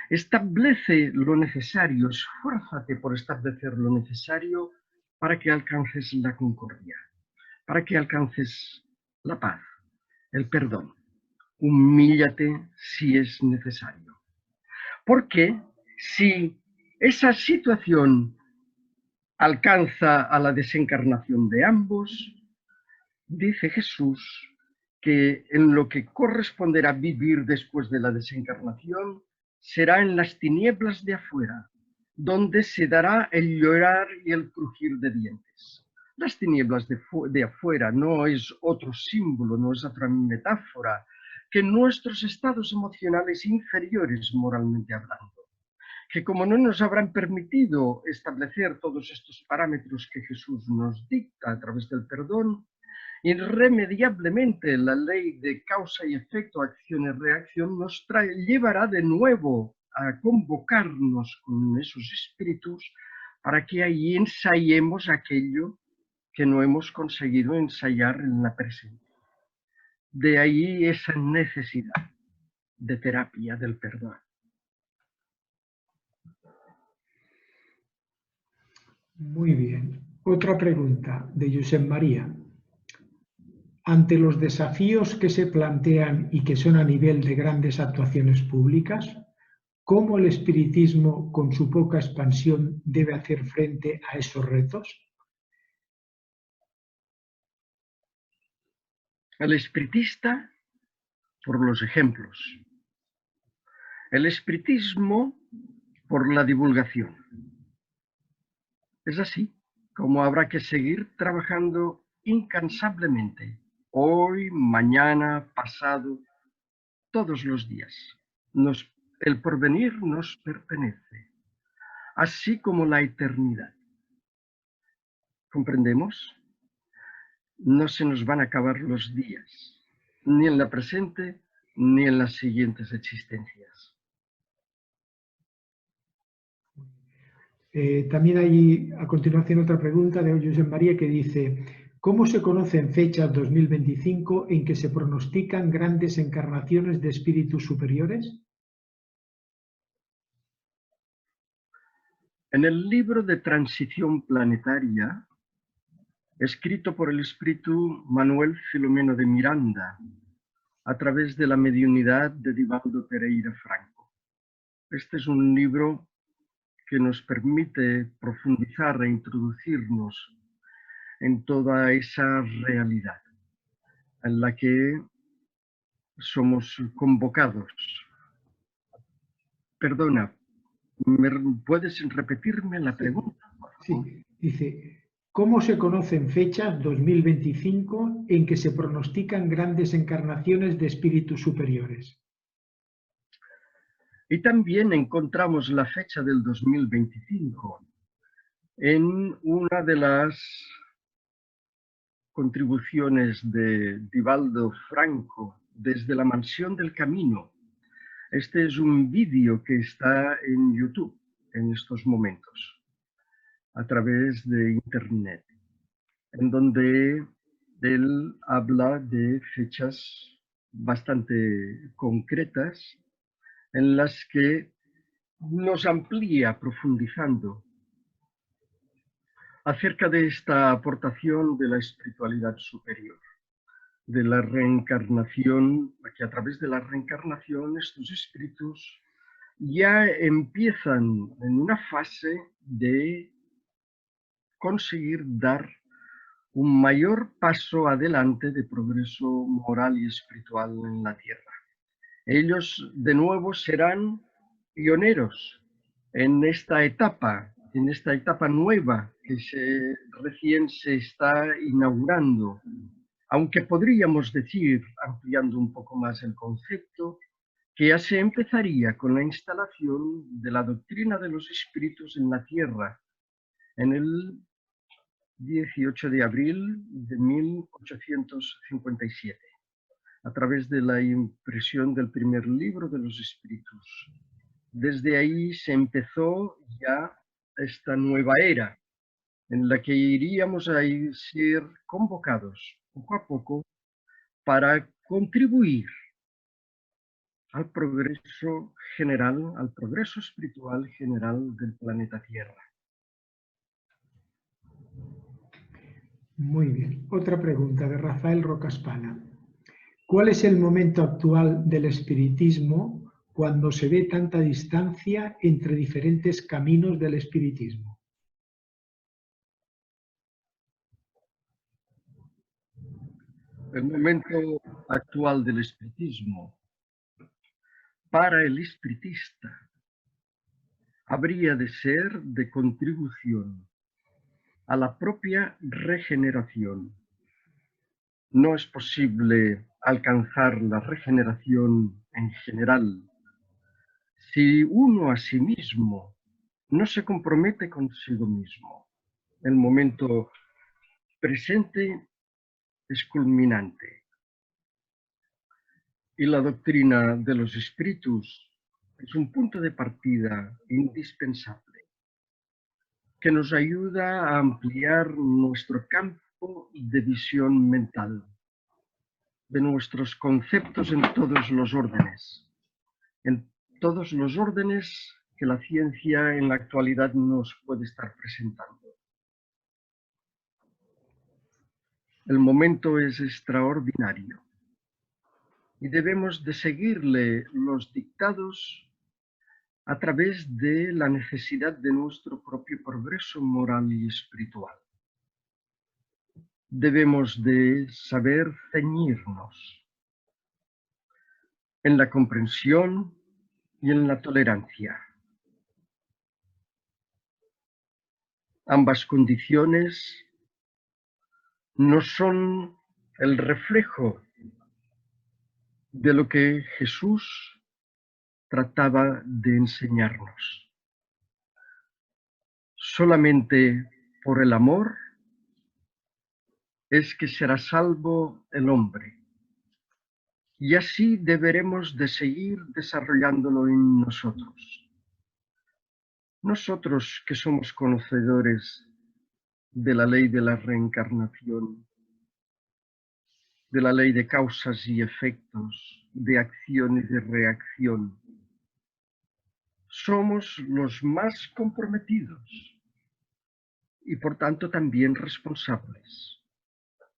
establece lo necesario, esfuérzate por establecer lo necesario para que alcances la concordia, para que alcances la paz, el perdón. Humíllate si es necesario. Porque si esa situación alcanza a la desencarnación de ambos, dice Jesús que en lo que corresponderá vivir después de la desencarnación será en las tinieblas de afuera, donde se dará el llorar y el crujir de dientes. Las tinieblas de afuera no es otro símbolo, no es otra metáfora que nuestros estados emocionales inferiores moralmente hablando, que como no nos habrán permitido establecer todos estos parámetros que Jesús nos dicta a través del perdón, irremediablemente la ley de causa y efecto, acción y reacción nos llevará de nuevo a convocarnos con esos espíritus para que ahí ensayemos aquello que no hemos conseguido ensayar en la presente. De ahí esa necesidad de terapia del perdón. Muy bien. Otra pregunta de Josep María. Ante los desafíos que se plantean y que son a nivel de grandes actuaciones públicas, ¿cómo el espiritismo, con su poca expansión, debe hacer frente a esos retos? El espiritista, por los ejemplos. El espiritismo, por la divulgación. Es así como habrá que seguir trabajando incansablemente, hoy, mañana, pasado, todos los días. El porvenir nos pertenece. así como la eternidad. ¿Comprendemos? No se nos van a acabar los días, ni en la presente, ni en las siguientes existencias. También hay a continuación otra pregunta de José María que dice: ¿cómo se conocen fechas 2025 en que se pronostican grandes encarnaciones de espíritus superiores? En el libro de Transición Planetaria, escrito por el espíritu Manuel Filomeno de Miranda, a través de la mediunidad de Divaldo Pereira Franco. Este es un libro que nos permite profundizar e introducirnos en toda esa realidad en la que somos convocados. Perdona, ¿puedes repetirme la pregunta? Sí, dice: ¿cómo se conocen fechas 2025 en que se pronostican grandes encarnaciones de espíritus superiores? Y también encontramos la fecha del 2025 en una de las contribuciones de Divaldo Franco desde la Mansión del Camino. Este es un vídeo que está en YouTube en estos momentos, a través de Internet, en donde él habla de fechas bastante concretas en las que nos amplía profundizando acerca de esta aportación de la espiritualidad superior, de la reencarnación, que a través de la reencarnación estos espíritus ya empiezan en una fase de conseguir dar un mayor paso adelante de progreso moral y espiritual en la Tierra. Ellos de nuevo serán pioneros en esta etapa nueva que recién se está inaugurando. Aunque podríamos decir, ampliando un poco más el concepto, que ya se empezaría con la instalación de la doctrina de los espíritus en la Tierra en el 18 de abril de 1857, a través de la impresión del primer libro de los espíritus. Desde ahí se empezó ya esta nueva era, en la que iríamos a ser convocados poco a poco para contribuir al progreso general, al progreso espiritual general del planeta Tierra. Muy bien. Otra pregunta de Rafael Rocaspana. ¿Cuál es el momento actual del espiritismo cuando se ve tanta distancia entre diferentes caminos del espiritismo? El momento actual del espiritismo para el espiritista habría de ser de contribución a la propia regeneración. No es posible alcanzar la regeneración en general si uno a sí mismo no se compromete consigo mismo. El momento presente es culminante. Y la doctrina de los espíritus es un punto de partida indispensable que nos ayuda a ampliar nuestro campo de visión mental, de nuestros conceptos en todos los órdenes que la ciencia en la actualidad nos puede estar presentando. El momento es extraordinario y debemos de seguirle los dictados a través de la necesidad de nuestro propio progreso moral y espiritual. Debemos de saber ceñirnos en la comprensión y en la tolerancia. Ambas condiciones no son el reflejo de lo que Jesús trataba de enseñarnos. Solamente por el amor es que será salvo el hombre. Y así deberemos de seguir desarrollándolo en nosotros. Nosotros que somos conocedores de la ley de la reencarnación, de la ley de causas y efectos, de acción y de reacción, somos los más comprometidos y por tanto también responsables,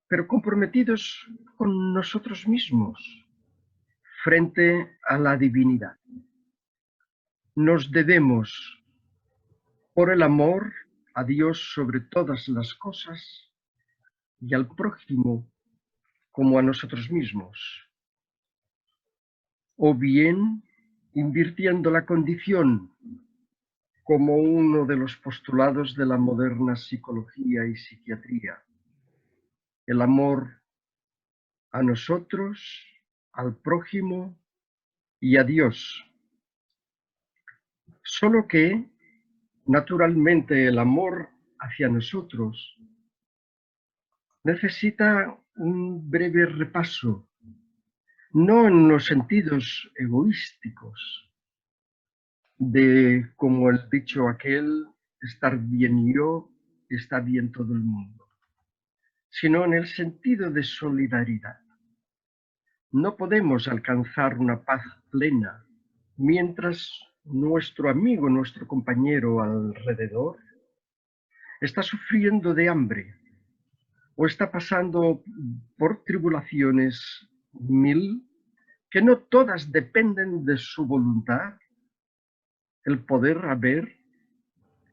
pero comprometidos con nosotros mismos frente a la divinidad. Nos debemos, por el amor a Dios sobre todas las cosas y al prójimo como a nosotros mismos, o bien invirtiendo la condición como uno de los postulados de la moderna psicología y psiquiatría, el amor a nosotros, al prójimo y a Dios. Solo que, naturalmente, el amor hacia nosotros necesita un breve repaso, no en los sentidos egoísticos, de como el dicho aquel, estar bien yo, está bien todo el mundo, sino en el sentido de solidaridad. No podemos alcanzar una paz plena mientras nuestro amigo, nuestro compañero alrededor está sufriendo de hambre o está pasando por tribulaciones mil que no todas dependen de su voluntad, el poder haber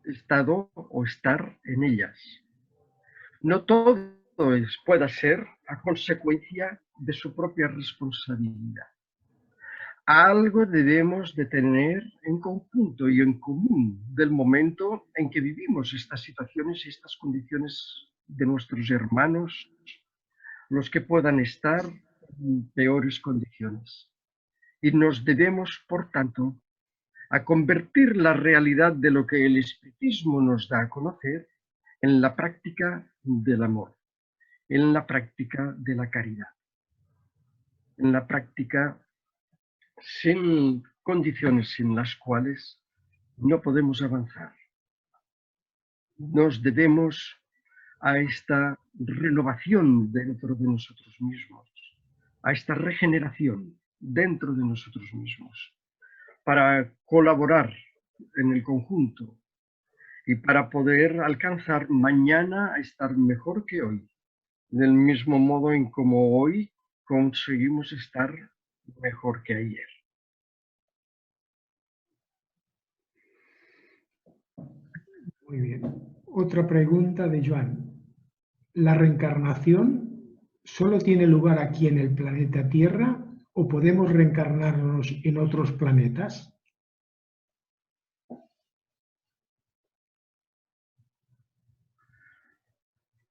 estado o estar en ellas. No todo pueda ser a consecuencia de su propia responsabilidad. Algo debemos de tener en conjunto y en común del momento en que vivimos estas situaciones y estas condiciones de nuestros hermanos, los que puedan estar en peores condiciones. Y nos debemos, por tanto, a convertir la realidad de lo que el espiritismo nos da a conocer en la práctica del amor, en la práctica de la caridad, en la práctica sin condiciones sin las cuales no podemos avanzar. Nos debemos a esta renovación dentro de nosotros mismos, a esta regeneración dentro de nosotros mismos, para colaborar en el conjunto y para poder alcanzar mañana a estar mejor que hoy, del mismo modo en como hoy conseguimos estar mejor que ayer. Muy bien. Otra pregunta de Joan. ¿La reencarnación solo tiene lugar aquí en el planeta Tierra o podemos reencarnarnos en otros planetas?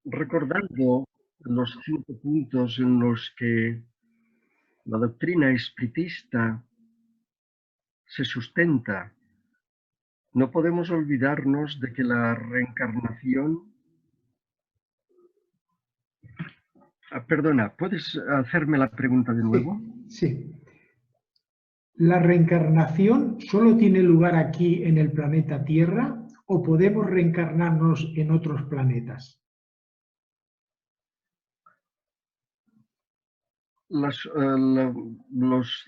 Recordando los 5 puntos en los que la doctrina espiritista se sustenta, no podemos olvidarnos de que la reencarnación... Perdona, ¿puedes hacerme la pregunta de nuevo? Sí. ¿La reencarnación solo tiene lugar aquí en el planeta Tierra o podemos reencarnarnos en otros planetas? Los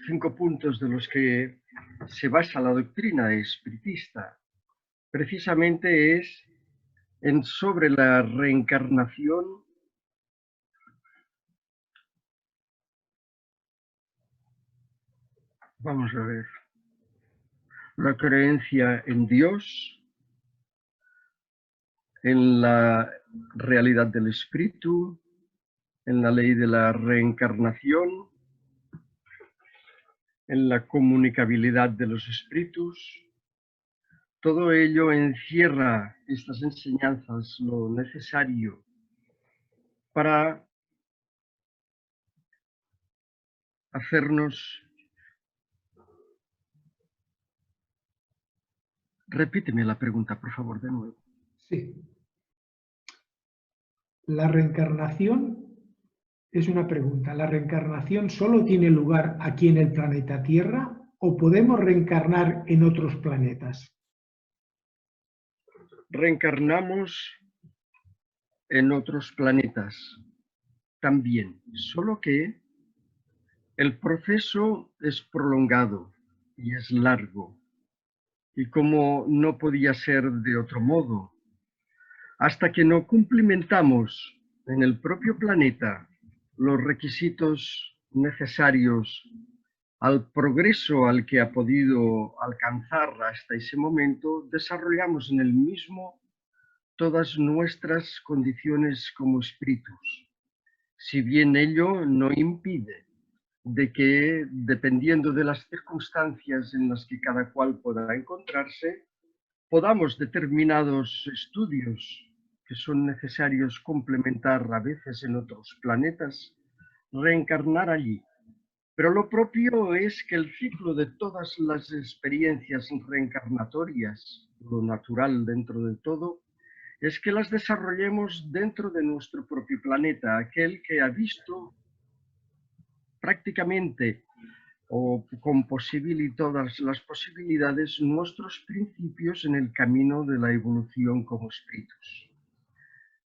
5 puntos de los que se basa la doctrina espiritista precisamente es sobre la reencarnación. Vamos a ver. La creencia en Dios, en la realidad del espíritu, en la ley de la reencarnación, en la comunicabilidad de los espíritus. Todo ello encierra estas enseñanzas, lo necesario para hacernos... Repíteme la pregunta, por favor, de nuevo. Sí. La reencarnación es una pregunta. ¿La reencarnación solo tiene lugar aquí en el planeta Tierra o podemos reencarnar en otros planetas? Reencarnamos en otros planetas también, solo que el proceso es prolongado y es largo. Y como no podía ser de otro modo, hasta que no cumplimentamos en el propio planeta los requisitos necesarios al progreso al que ha podido alcanzar hasta ese momento, desarrollamos en el mismo todas nuestras condiciones como espíritus, si bien ello no impide de que, dependiendo de las circunstancias en las que cada cual pueda encontrarse, podamos determinados estudios que son necesarios complementar a veces en otros planetas, reencarnar allí. Pero lo propio es que el ciclo de todas las experiencias reencarnatorias, lo natural dentro de todo, es que las desarrollemos dentro de nuestro propio planeta, aquel que ha visto prácticamente o con todas las posibilidades nuestros principios en el camino de la evolución como espíritus.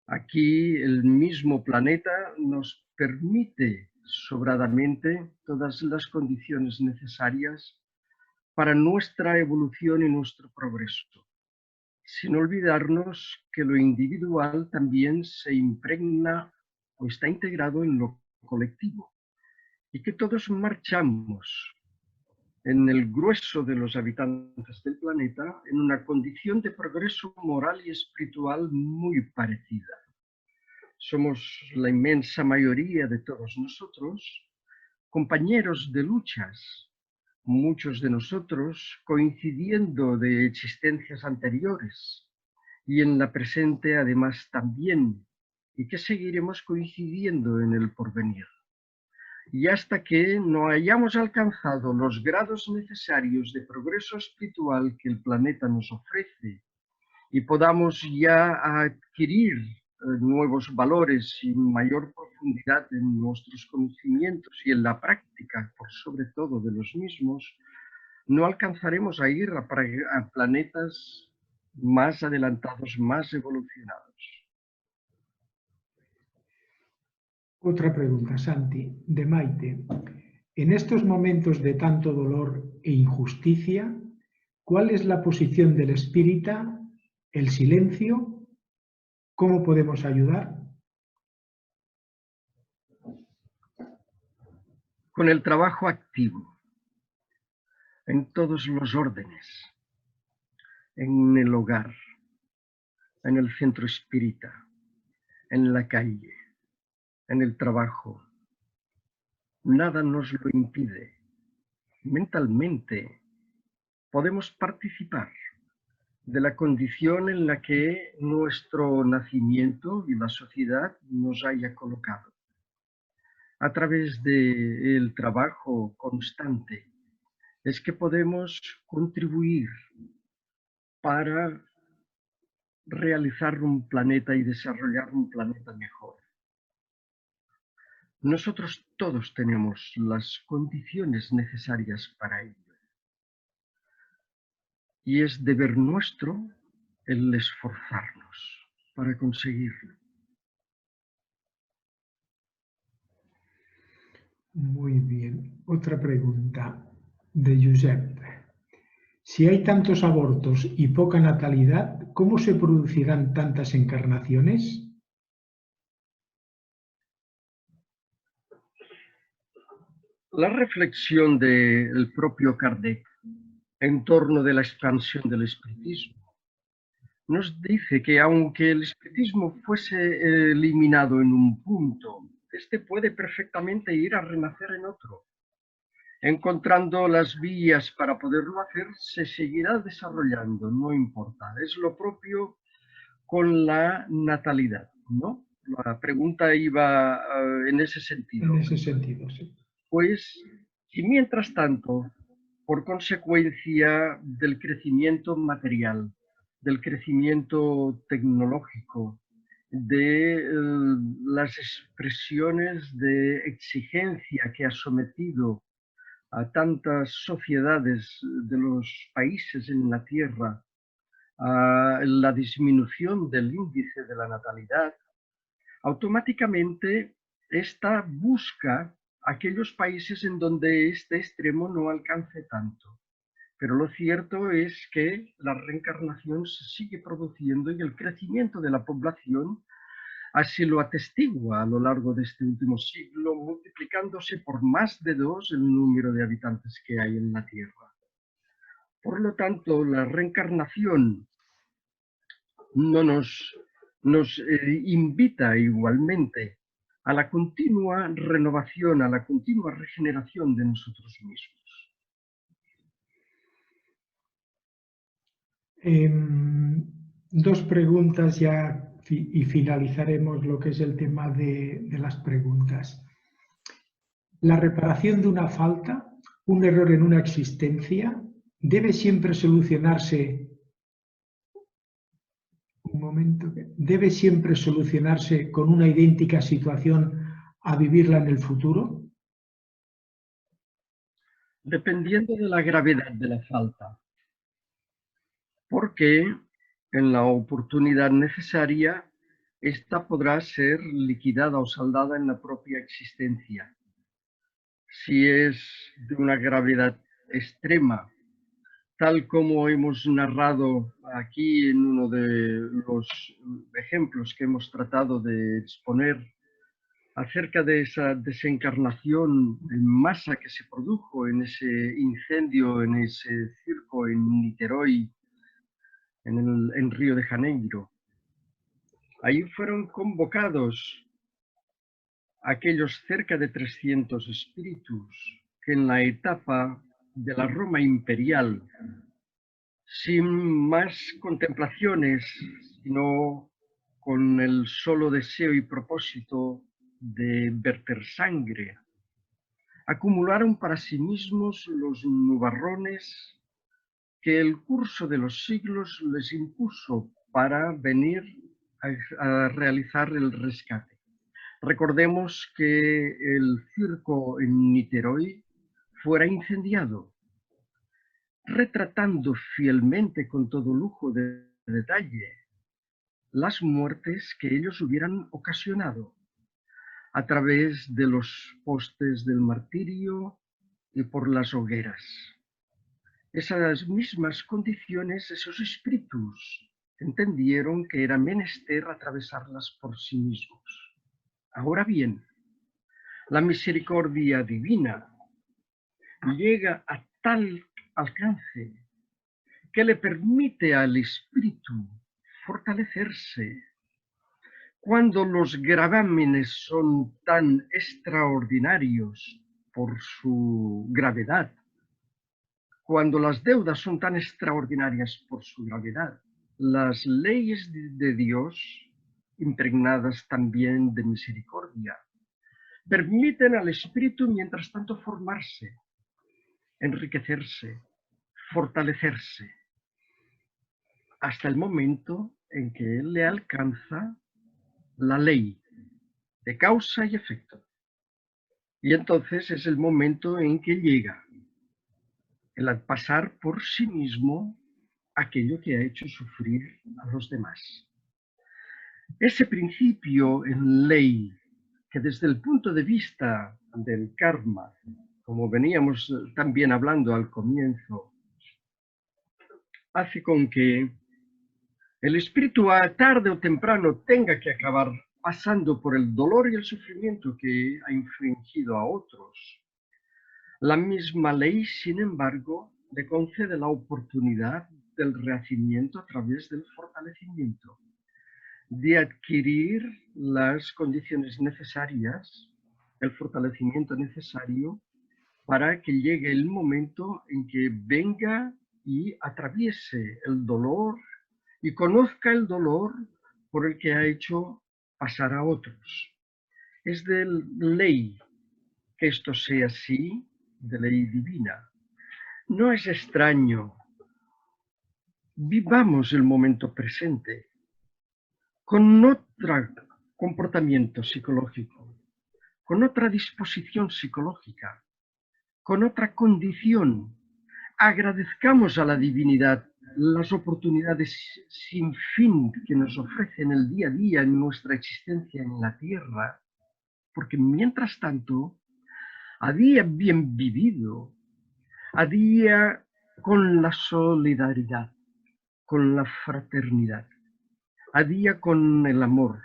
Aquí el mismo planeta nos permite sobradamente todas las condiciones necesarias para nuestra evolución y nuestro progreso, sin olvidarnos que lo individual también se impregna o está integrado en lo colectivo y que todos marchamos en el grueso de los habitantes del planeta en una condición de progreso moral y espiritual muy parecida. Somos la inmensa mayoría de todos nosotros compañeros de luchas, muchos de nosotros coincidiendo de existencias anteriores y en la presente además también, y que seguiremos coincidiendo en el porvenir. Y hasta que no hayamos alcanzado los grados necesarios de progreso espiritual que el planeta nos ofrece y podamos ya adquirir nuevos valores y mayor profundidad en nuestros conocimientos y en la práctica, por sobre todo, de los mismos, no alcanzaremos a ir a planetas más adelantados, más evolucionados. Otra pregunta, Santi, de Maite. En estos momentos de tanto dolor e injusticia, ¿cuál es la posición del espírita? ¿El silencio? ¿Cómo podemos ayudar? Con el trabajo activo, en todos los órdenes, en el hogar, en el centro espírita, en la calle, en el trabajo. Nada nos lo impide. Mentalmente podemos participar de la condición en la que nuestro nacimiento y la sociedad nos haya colocado. A través del trabajo constante es que podemos contribuir para realizar un planeta y desarrollar un planeta mejor. Nosotros todos tenemos las condiciones necesarias para ello. Y es deber nuestro el esforzarnos para conseguirlo. Muy bien. Otra pregunta de Josep. Si hay tantos abortos y poca natalidad, ¿cómo se producirán tantas encarnaciones? La reflexión del propio Kardec en torno de la expansión del espiritismo nos dice que aunque el espiritismo fuese eliminado en un punto, este puede perfectamente ir a renacer en otro. Encontrando las vías para poderlo hacer, se seguirá desarrollando, no importa. Es lo propio con la natalidad, ¿no? La pregunta iba en ese sentido. En ese sentido, sí. Pues, y mientras tanto, por consecuencia del crecimiento material, del crecimiento tecnológico, de las expresiones de exigencia que ha sometido a tantas sociedades de los países en la Tierra, a la disminución del índice de la natalidad, automáticamente esta busca aquellos países en donde este extremo no alcance tanto. Pero lo cierto es que la reencarnación se sigue produciendo y el crecimiento de la población así lo atestigua a lo largo de este último siglo, multiplicándose por más de 2 el número de habitantes que hay en la Tierra. Por lo tanto, la reencarnación no nos invita igualmente a la continua renovación, a la continua regeneración de nosotros mismos. Dos preguntas ya y finalizaremos lo que es el tema de las preguntas. La reparación de una falta, un error en una existencia, debe siempre solucionarse. ¿Debe siempre solucionarse con una idéntica situación a vivirla en el futuro? Dependiendo de la gravedad de la falta. Porque en la oportunidad necesaria, esta podrá ser liquidada o saldada en la propia existencia. Si es de una gravedad extrema, tal como hemos narrado aquí en uno de los ejemplos que hemos tratado de exponer acerca de esa desencarnación en masa que se produjo en ese incendio, en ese circo en Niterói, en Río de Janeiro. Ahí fueron convocados aquellos cerca de 300 espíritus que en la etapa de la Roma imperial, sin más contemplaciones, sino con el solo deseo y propósito de verter sangre, acumularon para sí mismos los nubarrones que el curso de los siglos les impuso para venir a realizar el rescate. Recordemos que el circo en Niterói fuera incendiado, retratando fielmente con todo lujo de detalle las muertes que ellos hubieran ocasionado a través de los postes del martirio y por las hogueras. Esas mismas condiciones, esos espíritus, entendieron que era menester atravesarlas por sí mismos. Ahora bien, la misericordia divina llega a tal alcance que le permite al espíritu fortalecerse. Cuando los gravámenes son tan extraordinarios por su gravedad, cuando las deudas son tan extraordinarias por su gravedad, las leyes de Dios, impregnadas también de misericordia, permiten al espíritu mientras tanto formarse, enriquecerse, fortalecerse, hasta el momento en que él le alcanza la ley de causa y efecto. Y entonces es el momento en que llega el pasar por sí mismo aquello que ha hecho sufrir a los demás. Ese principio en ley, que desde el punto de vista del karma, como veníamos también hablando al comienzo, hace con que el espíritu tarde o temprano tenga que acabar pasando por el dolor y el sufrimiento que ha infligido a otros. La misma ley, sin embargo, le concede la oportunidad del renacimiento a través del fortalecimiento, de adquirir las condiciones necesarias, el fortalecimiento necesario para que llegue el momento en que venga y atraviese el dolor y conozca el dolor por el que ha hecho pasar a otros. Es de ley que esto sea así, de ley divina. No es extraño vivamos el momento presente con otro comportamiento psicológico, con otra disposición psicológica, con otra condición. Agradezcamos a la divinidad las oportunidades sin fin que nos ofrece en el día a día en nuestra existencia en la tierra, porque mientras tanto, a día bien vivido, a día con la solidaridad, con la fraternidad, a día con el amor,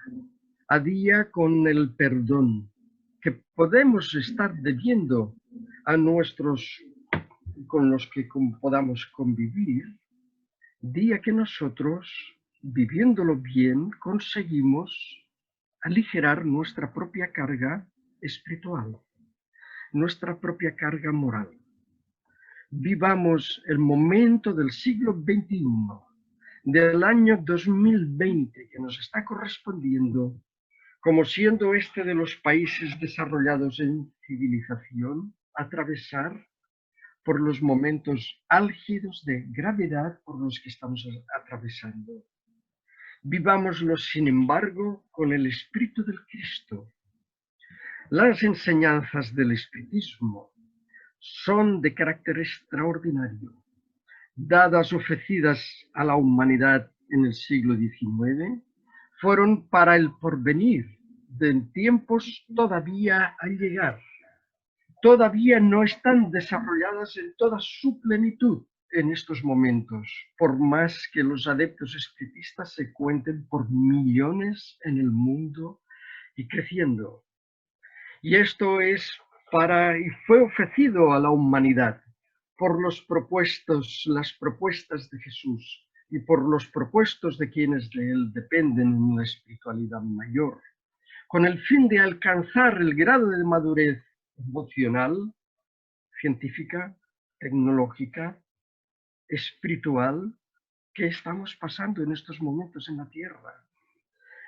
a día con el perdón, que podemos estar debiendo a nuestros con los que podamos convivir, día que nosotros, viviéndolo bien, conseguimos aligerar nuestra propia carga espiritual, nuestra propia carga moral. Vivamos el momento del siglo XXI, del año 2020, que nos está correspondiendo, como siendo este de los países desarrollados en civilización, atravesar por los momentos álgidos de gravedad por los que estamos atravesando. Vivámoslo, sin embargo, con el espíritu del Cristo. Las enseñanzas del espiritismo son de carácter extraordinario, dadas, ofrecidas a la humanidad en el siglo XIX, fueron para el porvenir de tiempos todavía a llegar. Todavía no están desarrolladas en toda su plenitud en estos momentos, por más que los adeptos espiritistas se cuenten por millones en el mundo y creciendo. Y esto es y fue ofrecido a la humanidad por las propuestas de Jesús y por los propuestos de quienes de él dependen en una espiritualidad mayor, con el fin de alcanzar el grado de madurez emocional, científica, tecnológica, espiritual que estamos pasando en estos momentos en la Tierra.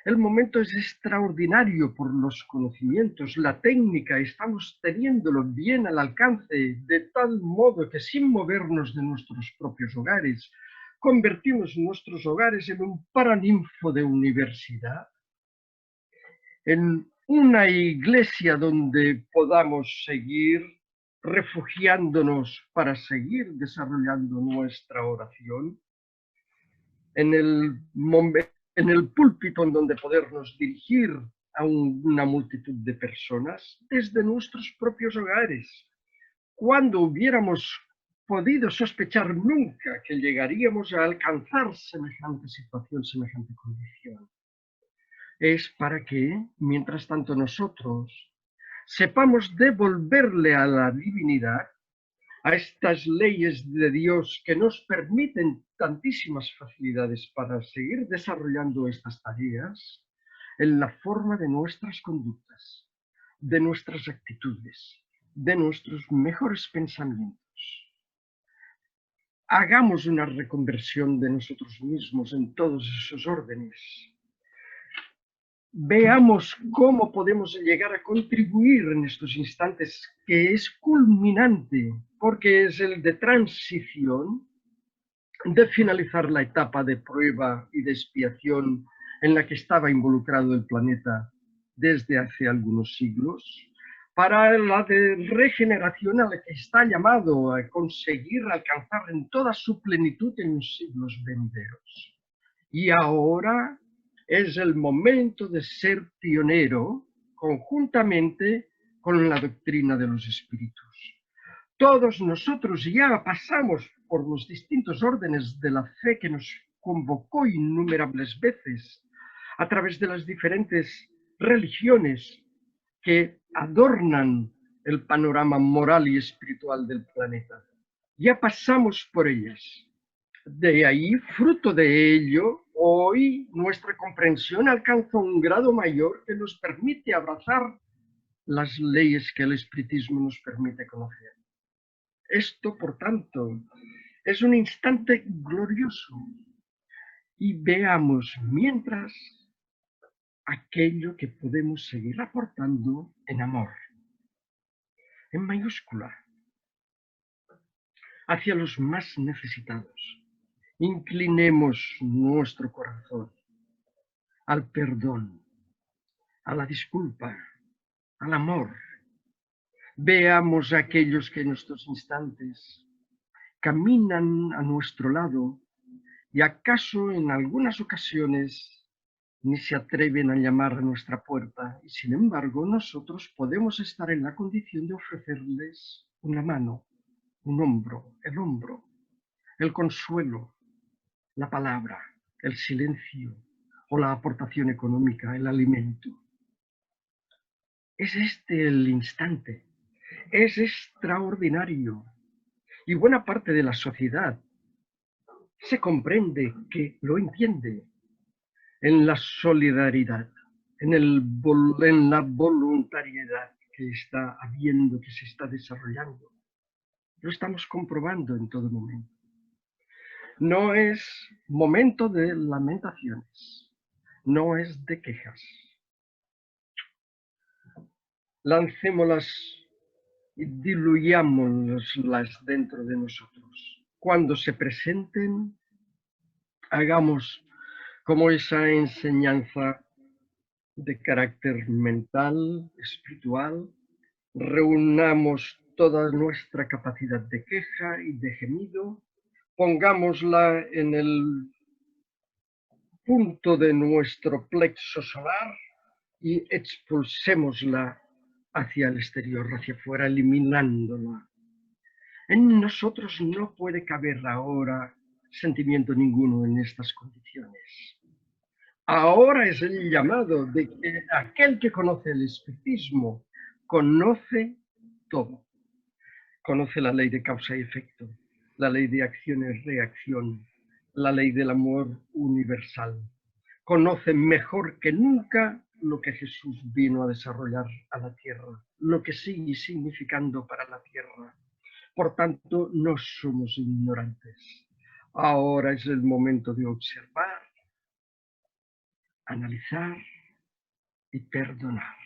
El momento es extraordinario por los conocimientos, la técnica, estamos teniéndolo bien al alcance, de tal modo que sin movernos de nuestros propios hogares, convertimos nuestros hogares en un paraninfo de universidad, en una iglesia donde podamos seguir refugiándonos para seguir desarrollando nuestra oración, en el púlpito en donde podernos dirigir a una multitud de personas desde nuestros propios hogares. Cuando hubiéramos podido sospechar nunca que llegaríamos a alcanzar semejante situación, semejante condición. Es para que, mientras tanto, nosotros sepamos devolverle a la divinidad, a estas leyes de Dios que nos permiten tantísimas facilidades para seguir desarrollando estas tareas, en la forma de nuestras conductas, de nuestras actitudes, de nuestros mejores pensamientos. Hagamos una reconversión de nosotros mismos en todos esos órdenes. Veamos cómo podemos llegar a contribuir en estos instantes, que es culminante, porque es el de transición, de finalizar la etapa de prueba y de expiación en la que estaba involucrado el planeta desde hace algunos siglos, para la de regeneración a la que está llamado a conseguir alcanzar en toda su plenitud en los siglos venideros. Y ahora es el momento de ser pionero conjuntamente con la doctrina de los espíritus. Todos nosotros ya pasamos por los distintos órdenes de la fe que nos convocó innumerables veces a través de las diferentes religiones que adornan el panorama moral y espiritual del planeta. Ya pasamos por ellas. De ahí, fruto de ello, hoy nuestra comprensión alcanza un grado mayor que nos permite abrazar las leyes que el espiritismo nos permite conocer. Esto, por tanto, es un instante glorioso. Y veamos mientras aquello que podemos seguir aportando en amor, en mayúscula, hacia los más necesitados Inclinemos nuestro corazón al perdón, a la disculpa, al amor. Veamos a aquellos que en estos instantes caminan a nuestro lado y acaso en algunas ocasiones ni se atreven a llamar a nuestra puerta, y sin embargo nosotros podemos estar en la condición de ofrecerles una mano, un hombro, el consuelo, la palabra, el silencio o la aportación económica, el alimento. Es este el instante, es extraordinario, y buena parte de la sociedad se comprende que lo entiende en la solidaridad, en la voluntariedad que está habiendo, que se está desarrollando. Lo estamos comprobando en todo momento. No es momento de lamentaciones, no es de quejas. Lancémoslas y diluyámoslas dentro de nosotros. Cuando se presenten, hagamos como esa enseñanza de carácter mental, espiritual, reunamos toda nuestra capacidad de queja y de gemido, pongámosla en el punto de nuestro plexo solar y expulsémosla hacia el exterior, hacia afuera, eliminándola. En nosotros no puede caber ahora sentimiento ninguno en estas condiciones. Ahora es el llamado de que aquel que conoce el espiritismo conoce todo. Conoce la ley de causa y efecto, la ley de acción y reacción, la ley del amor universal. Conoce mejor que nunca lo que Jesús vino a desarrollar a la tierra, lo que sigue significando para la tierra. Por tanto, no somos ignorantes. Ahora es el momento de observar, analizar y perdonar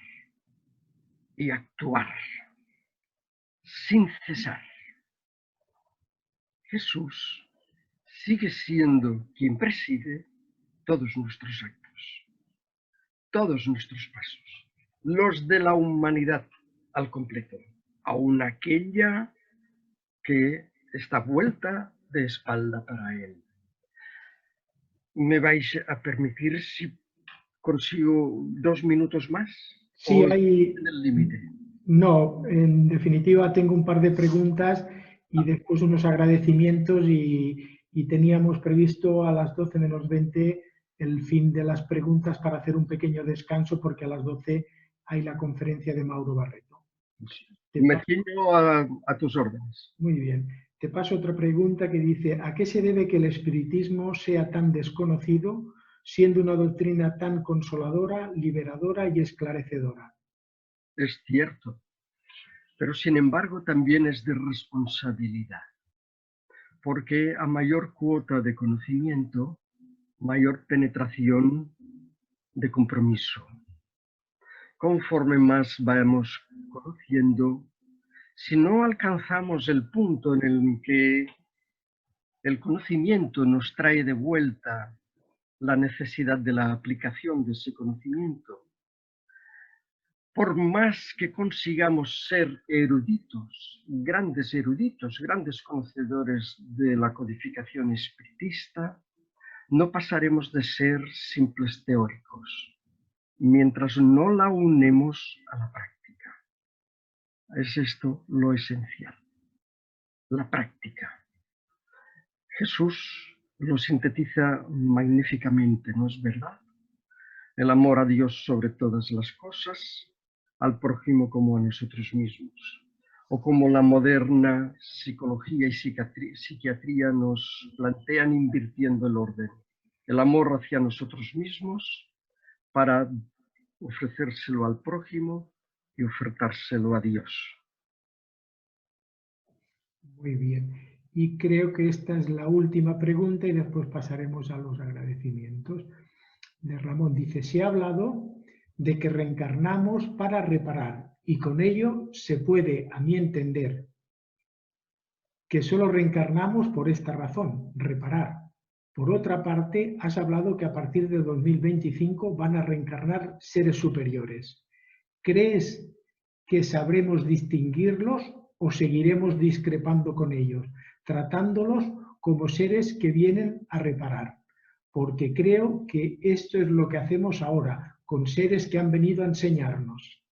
y actuar sin cesar. Jesús sigue siendo quien preside todos nuestros actos, todos nuestros pasos, los de la humanidad al completo, aun aquella que está vuelta de espalda para él. ¿Me vais a permitir si consigo 2 minutos más? Sí, hay... ¿En el límite? No, en definitiva tengo un par de preguntas y después unos agradecimientos y teníamos previsto a las 12 menos 20 el fin de las preguntas para hacer un pequeño descanso porque a las 12 hay la conferencia de Mauro Barreto. Me ciño a tus órdenes. Muy bien. Te paso otra pregunta que dice, ¿a qué se debe que el espiritismo sea tan desconocido, siendo una doctrina tan consoladora, liberadora y esclarecedora? Es cierto, pero sin embargo también es de responsabilidad, porque a mayor cuota de conocimiento, mayor penetración de compromiso. Conforme más vamos conociendo, si no alcanzamos el punto en el que el conocimiento nos trae de vuelta la necesidad de la aplicación de ese conocimiento, por más que consigamos ser eruditos, grandes conocedores de la codificación espiritista, no pasaremos de ser simples teóricos, mientras no la unemos a la práctica. Es esto lo esencial, la práctica. Jesús lo sintetiza magníficamente, ¿no es verdad? El amor a Dios sobre todas las cosas, al prójimo como a nosotros mismos, o como la moderna psicología y psiquiatría nos plantean invirtiendo el orden, el amor hacia nosotros mismos para ofrecérselo al prójimo y ofertárselo a Dios. Muy bien. Y creo que esta es la última pregunta y después pasaremos a los agradecimientos. De Ramón dice, se ha hablado de que reencarnamos para reparar y con ello se puede, a mi entender, que solo reencarnamos por esta razón, reparar. Por otra parte, has hablado que a partir de 2025 van a reencarnar seres superiores. ¿Crees que sabremos distinguirlos o seguiremos discrepando con ellos, tratándolos como seres que vienen a reparar? Porque creo que esto es lo que hacemos ahora, con seres que han venido a enseñarnos.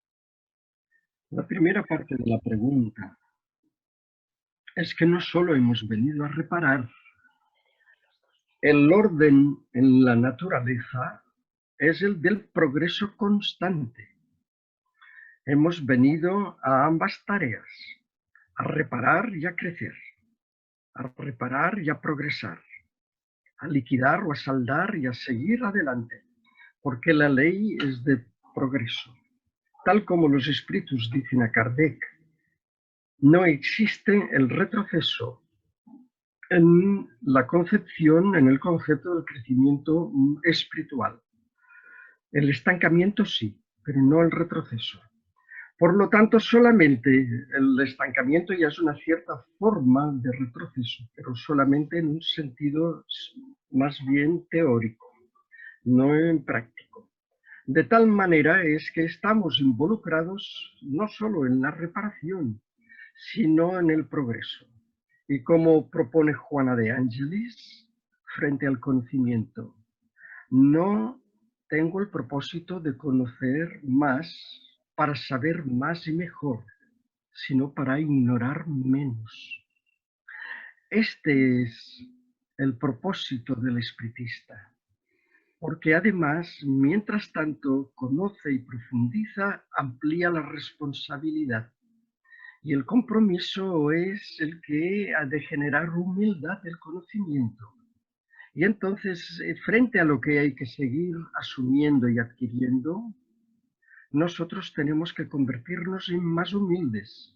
La primera parte de la pregunta es que no solo hemos venido a reparar. El orden en la naturaleza es el del progreso constante. Hemos venido a ambas tareas, a reparar y a crecer, a reparar y a progresar, a liquidar o a saldar y a seguir adelante, porque la ley es de progreso. Tal como los espíritus dicen a Kardec, no existe el retroceso en la concepción, en el concepto del crecimiento espiritual. El estancamiento sí, pero no el retroceso. Por lo tanto, solamente el estancamiento ya es una cierta forma de retroceso, pero solamente en un sentido más bien teórico, no en práctico. De tal manera es que estamos involucrados no solo en la reparación, sino en el progreso. Y como propone Juana de Ángeles, frente al conocimiento, no tengo el propósito de conocer más para saber más y mejor, sino para ignorar menos. Este es el propósito del espiritista, porque además, mientras tanto, conoce y profundiza, amplía la responsabilidad. Y el compromiso es el que ha de generar humildad del conocimiento. Y entonces, frente a lo que hay que seguir asumiendo y adquiriendo, nosotros tenemos que convertirnos en más humildes,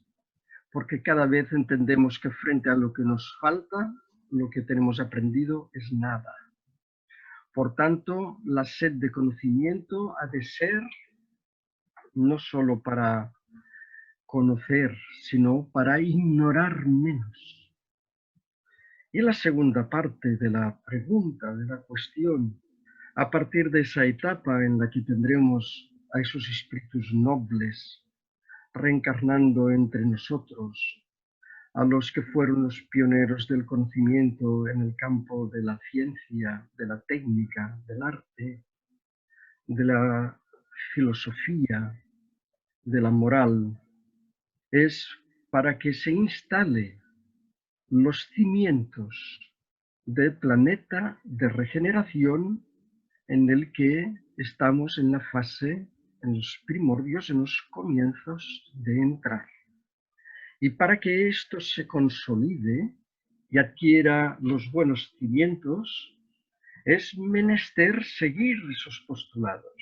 porque cada vez entendemos que frente a lo que nos falta, lo que tenemos aprendido es nada. Por tanto, la sed de conocimiento ha de ser no solo para conocer, sino para ignorar menos. Y la segunda parte de la pregunta, de la cuestión, a partir de esa etapa en la que tendremos a esos espíritus nobles reencarnando entre nosotros, a los que fueron los pioneros del conocimiento en el campo de la ciencia, de la técnica, del arte, de la filosofía, de la moral, es para que se instale los cimientos del planeta de regeneración en el que estamos en la fase, en los primordios, en los comienzos de entrar. Y para que esto se consolide y adquiera los buenos cimientos, es menester seguir esos postulados.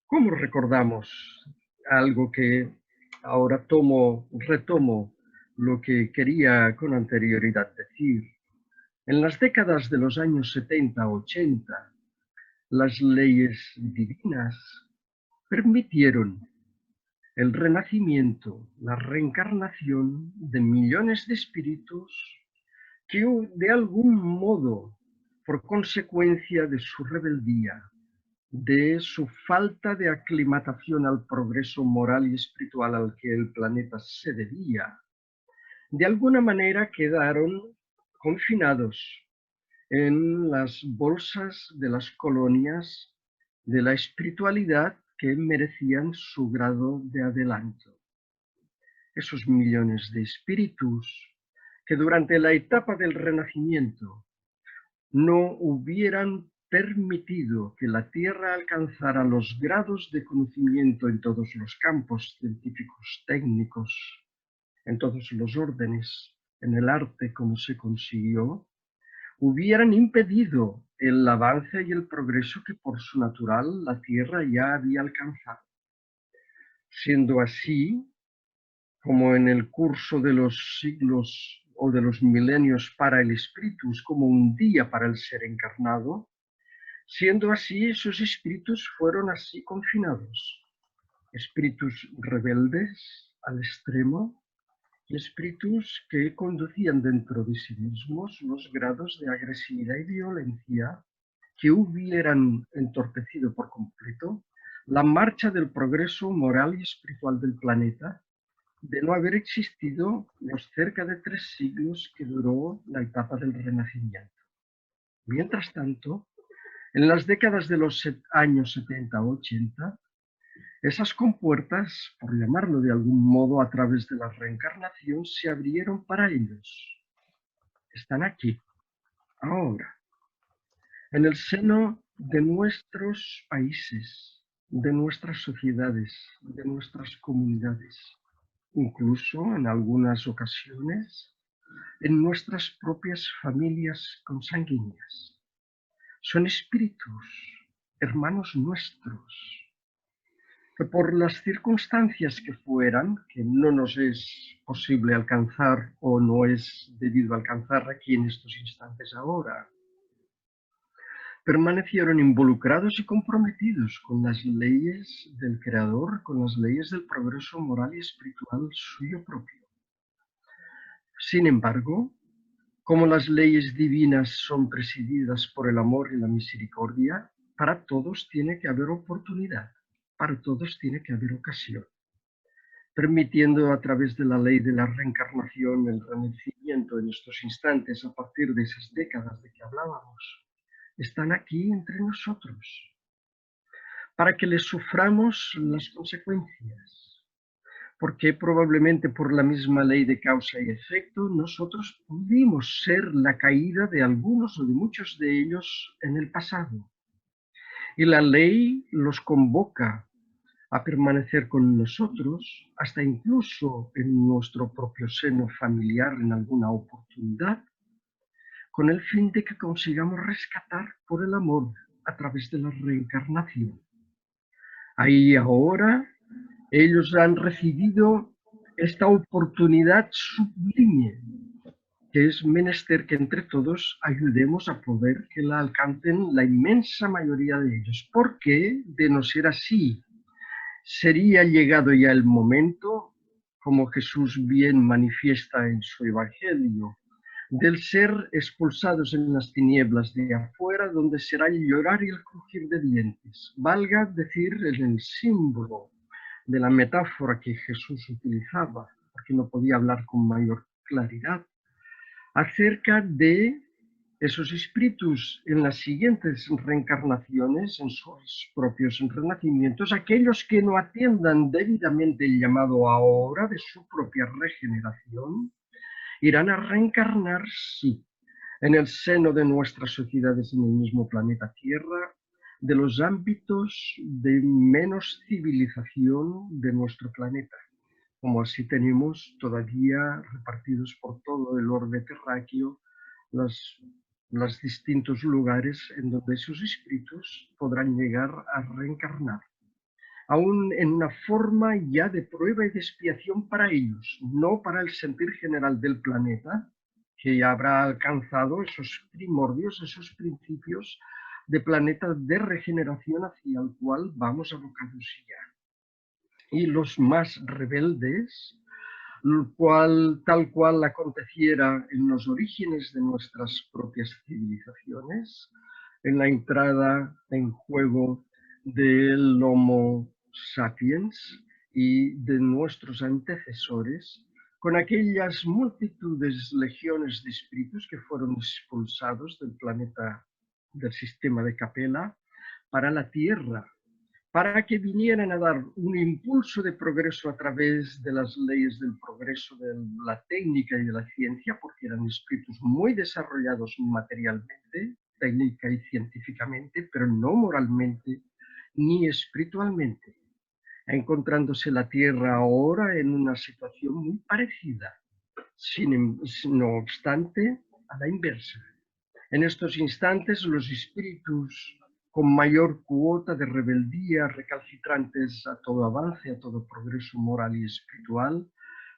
¿Cómo recordamos algo que ahora retomo lo que quería con anterioridad decir? En las décadas de los años 70-80, las leyes divinas permitieron el renacimiento, la reencarnación de millones de espíritus que de algún modo, por consecuencia de su rebeldía, de su falta de aclimatación al progreso moral y espiritual al que el planeta se debía, de alguna manera quedaron confinados en las bolsas de las colonias de la espiritualidad que merecían su grado de adelanto. Esos millones de espíritus que durante la etapa del Renacimiento no hubieran permitido que la Tierra alcanzara los grados de conocimiento en todos los campos científicos, técnicos, en todos los órdenes, en el arte como se consiguió, hubieran impedido el avance y el progreso que por su natural la Tierra ya había alcanzado. Siendo así, como en el curso de los siglos o de los milenios para el espíritu es como un día para el ser encarnado, siendo así, esos espíritus fueron así confinados. Espíritus rebeldes al extremo, y espíritus que conducían dentro de sí mismos los grados de agresividad y violencia que hubieran entorpecido por completo la marcha del progreso moral y espiritual del planeta, de no haber existido los cerca de 3 siglos que duró la etapa del Renacimiento. Mientras tanto, en las décadas de los años 70-80, esas compuertas, por llamarlo de algún modo a través de la reencarnación, se abrieron para ellos. Están aquí, ahora, en el seno de nuestros países, de nuestras sociedades, de nuestras comunidades, incluso en algunas ocasiones en nuestras propias familias consanguíneas. Son espíritus, hermanos nuestros, que por las circunstancias que fueran, que no nos es posible alcanzar o no es debido alcanzar aquí en estos instantes ahora, permanecieron involucrados y comprometidos con las leyes del Creador, con las leyes del progreso moral y espiritual suyo propio. Sin embargo, como las leyes divinas son presididas por el amor y la misericordia, para todos tiene que haber oportunidad, para todos tiene que haber ocasión, permitiendo a través de la ley de la reencarnación el renacimiento en estos instantes a partir de esas décadas de que hablábamos. Están aquí entre nosotros, para que les suframos las consecuencias, porque probablemente por la misma ley de causa y efecto nosotros pudimos ser la caída de algunos o de muchos de ellos en el pasado. Y la ley los convoca a permanecer con nosotros, hasta incluso en nuestro propio seno familiar en alguna oportunidad, con el fin de que consigamos rescatar por el amor a través de la reencarnación. Ahí ahora ellos han recibido esta oportunidad sublime, que es menester que entre todos ayudemos a poder que la alcancen la inmensa mayoría de ellos, porque de no ser así, sería llegado ya el momento, como Jesús bien manifiesta en su Evangelio, del ser expulsados en las tinieblas de afuera, donde será el llorar y el crujir de dientes. Valga decir en el símbolo de la metáfora que Jesús utilizaba, porque no podía hablar con mayor claridad, acerca de esos espíritus en las siguientes reencarnaciones, en sus propios renacimientos, aquellos que no atiendan debidamente el llamado ahora de su propia regeneración, irán a reencarnar, sí, en el seno de nuestras sociedades en el mismo planeta Tierra, de los ámbitos de menos civilización de nuestro planeta, como así tenemos todavía repartidos por todo el orbe terráqueo los distintos lugares en donde esos espíritus podrán llegar a reencarnar, aún en una forma ya de prueba y de expiación para ellos, no para el sentir general del planeta, que ya habrá alcanzado esos primordios, esos principios de planeta de regeneración hacia el cual vamos abocados ya. Y los más rebeldes, tal cual aconteciera en los orígenes de nuestras propias civilizaciones, en la entrada en juego del Homo sapiens y de nuestros antecesores, con aquellas multitudes, legiones de espíritus que fueron expulsados del planeta, del sistema de Capella, para la Tierra, para que vinieran a dar un impulso de progreso a través de las leyes del progreso de la técnica y de la ciencia, porque eran espíritus muy desarrollados materialmente, técnica y científicamente, pero no moralmente ni espiritualmente, encontrándose la Tierra ahora en una situación muy parecida, no obstante, a la inversa. En estos instantes, los espíritus con mayor cuota de rebeldía, recalcitrantes a todo avance, a todo progreso moral y espiritual,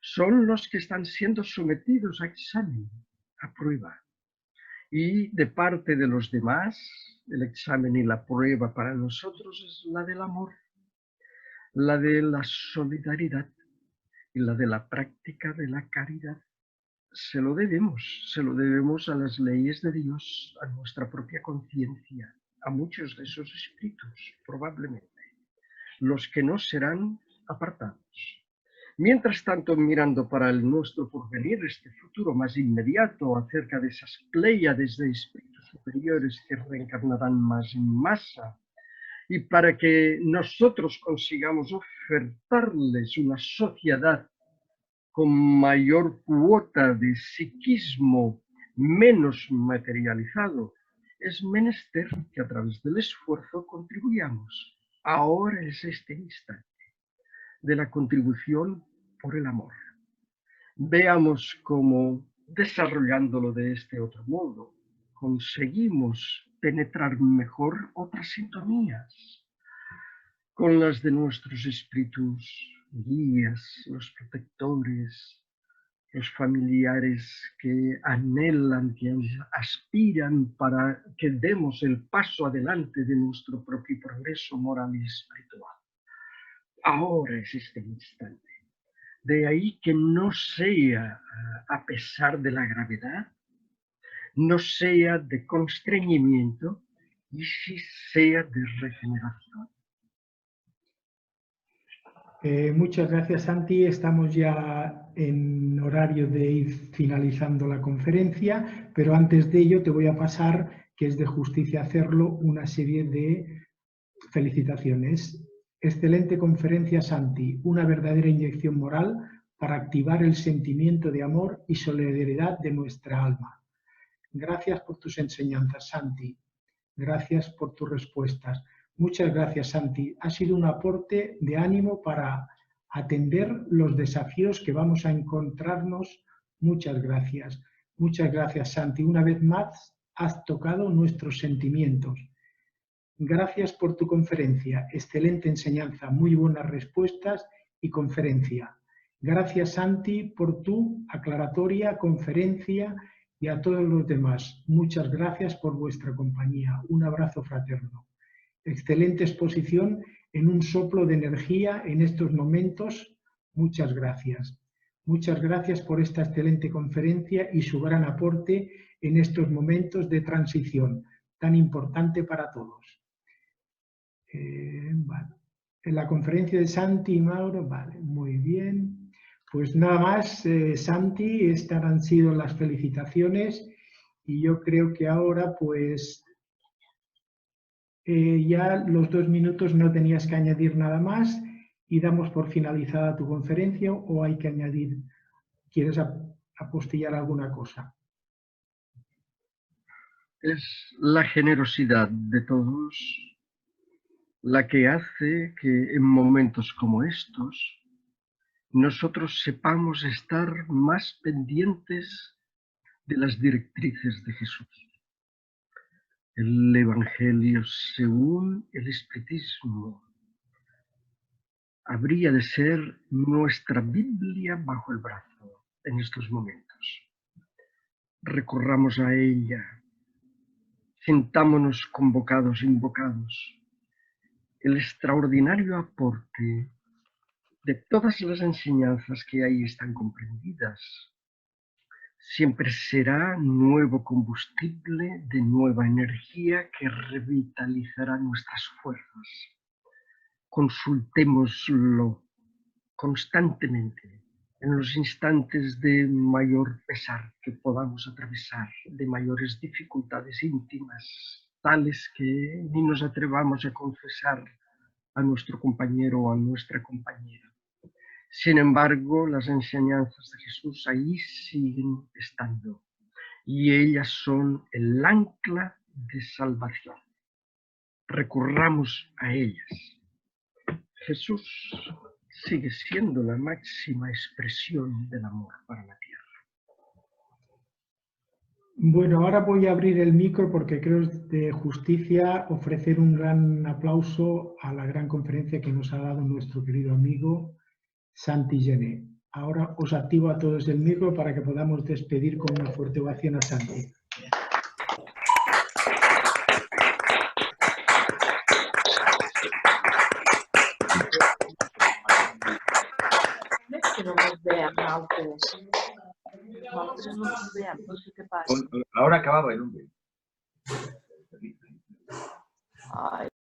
son los que están siendo sometidos a examen, a prueba. Y de parte de los demás, el examen y la prueba para nosotros es la del amor, la de la solidaridad y la de la práctica de la caridad. Se lo debemos a las leyes de Dios, a nuestra propia conciencia, a muchos de esos espíritus, probablemente, los que no serán apartados. Mientras tanto, mirando para el nuestro porvenir, este futuro más inmediato, acerca de esas pléyades de espíritus superiores que reencarnarán más en masa, y para que nosotros consigamos ofertarles una sociedad con mayor cuota de psiquismo menos materializado, es menester que a través del esfuerzo contribuyamos. Ahora es este instante de la contribución por el amor. Veamos cómo, desarrollándolo de este otro modo, conseguimos penetrar mejor otras sintonías con las de nuestros espíritus guías, los protectores, los familiares que anhelan, que aspiran para que demos el paso adelante de nuestro propio progreso moral y espiritual. Ahora es este instante. De ahí que no sea a pesar de la gravedad, no sea de constreñimiento y sí sea de regeneración. Muchas gracias, Santi. Estamos ya en horario de ir finalizando la conferencia, pero antes de ello te voy a pasar, que es de justicia hacerlo, una serie de felicitaciones. Excelente conferencia, Santi. Una verdadera inyección moral para activar el sentimiento de amor y solidaridad de nuestra alma. Gracias por tus enseñanzas, Santi. Gracias por tus respuestas. Muchas gracias, Santi. Ha sido un aporte de ánimo para atender los desafíos que vamos a encontrarnos. Muchas gracias. Muchas gracias, Santi. Una vez más, has tocado nuestros sentimientos. Gracias por tu conferencia. Excelente enseñanza, muy buenas respuestas y conferencia. Gracias, Santi, por tu aclaratoria, conferencia y a todos los demás. Muchas gracias por vuestra compañía. Un abrazo fraterno. Excelente exposición en un soplo de energía en estos momentos. Muchas gracias. Muchas gracias por esta excelente conferencia y su gran aporte en estos momentos de transición tan importante para todos. Vale. En la conferencia de Santi y Mauro, vale, muy bien. Pues nada más, Santi, estas han sido las felicitaciones y yo creo que ahora pues ya los 2 minutos no tenías que añadir nada más y damos por finalizada tu conferencia o hay que añadir, ¿quieres apostillar alguna cosa? Es la generosidad de todos la que hace que en momentos como estos nosotros sepamos estar más pendientes de las directrices de Jesús. El Evangelio según el Espiritismo habría de ser nuestra Biblia bajo el brazo en estos momentos. Recorramos a ella, sintámonos convocados, invocados. El extraordinario aporte de todas las enseñanzas que ahí están comprendidas siempre será nuevo combustible de nueva energía que revitalizará nuestras fuerzas. Consultémoslo constantemente en los instantes de mayor pesar que podamos atravesar, de mayores dificultades íntimas, tales que ni nos atrevamos a confesar a nuestro compañero o a nuestra compañera. Sin embargo, las enseñanzas de Jesús ahí siguen estando y ellas son el ancla de salvación. Recurramos a ellas. Jesús sigue siendo la máxima expresión del amor para la tierra. Bueno, ahora voy a abrir el micro porque creo de justicia ofrecer un gran aplauso a la gran conferencia que nos ha dado nuestro querido amigo Santi Gené. Ahora os activo a todos el micro para que podamos despedir con una fuerte ovación a Santi. que no nos vean, altres. Altres no nos vean, no sé què passa. Ahora acababa el hombre. Ai,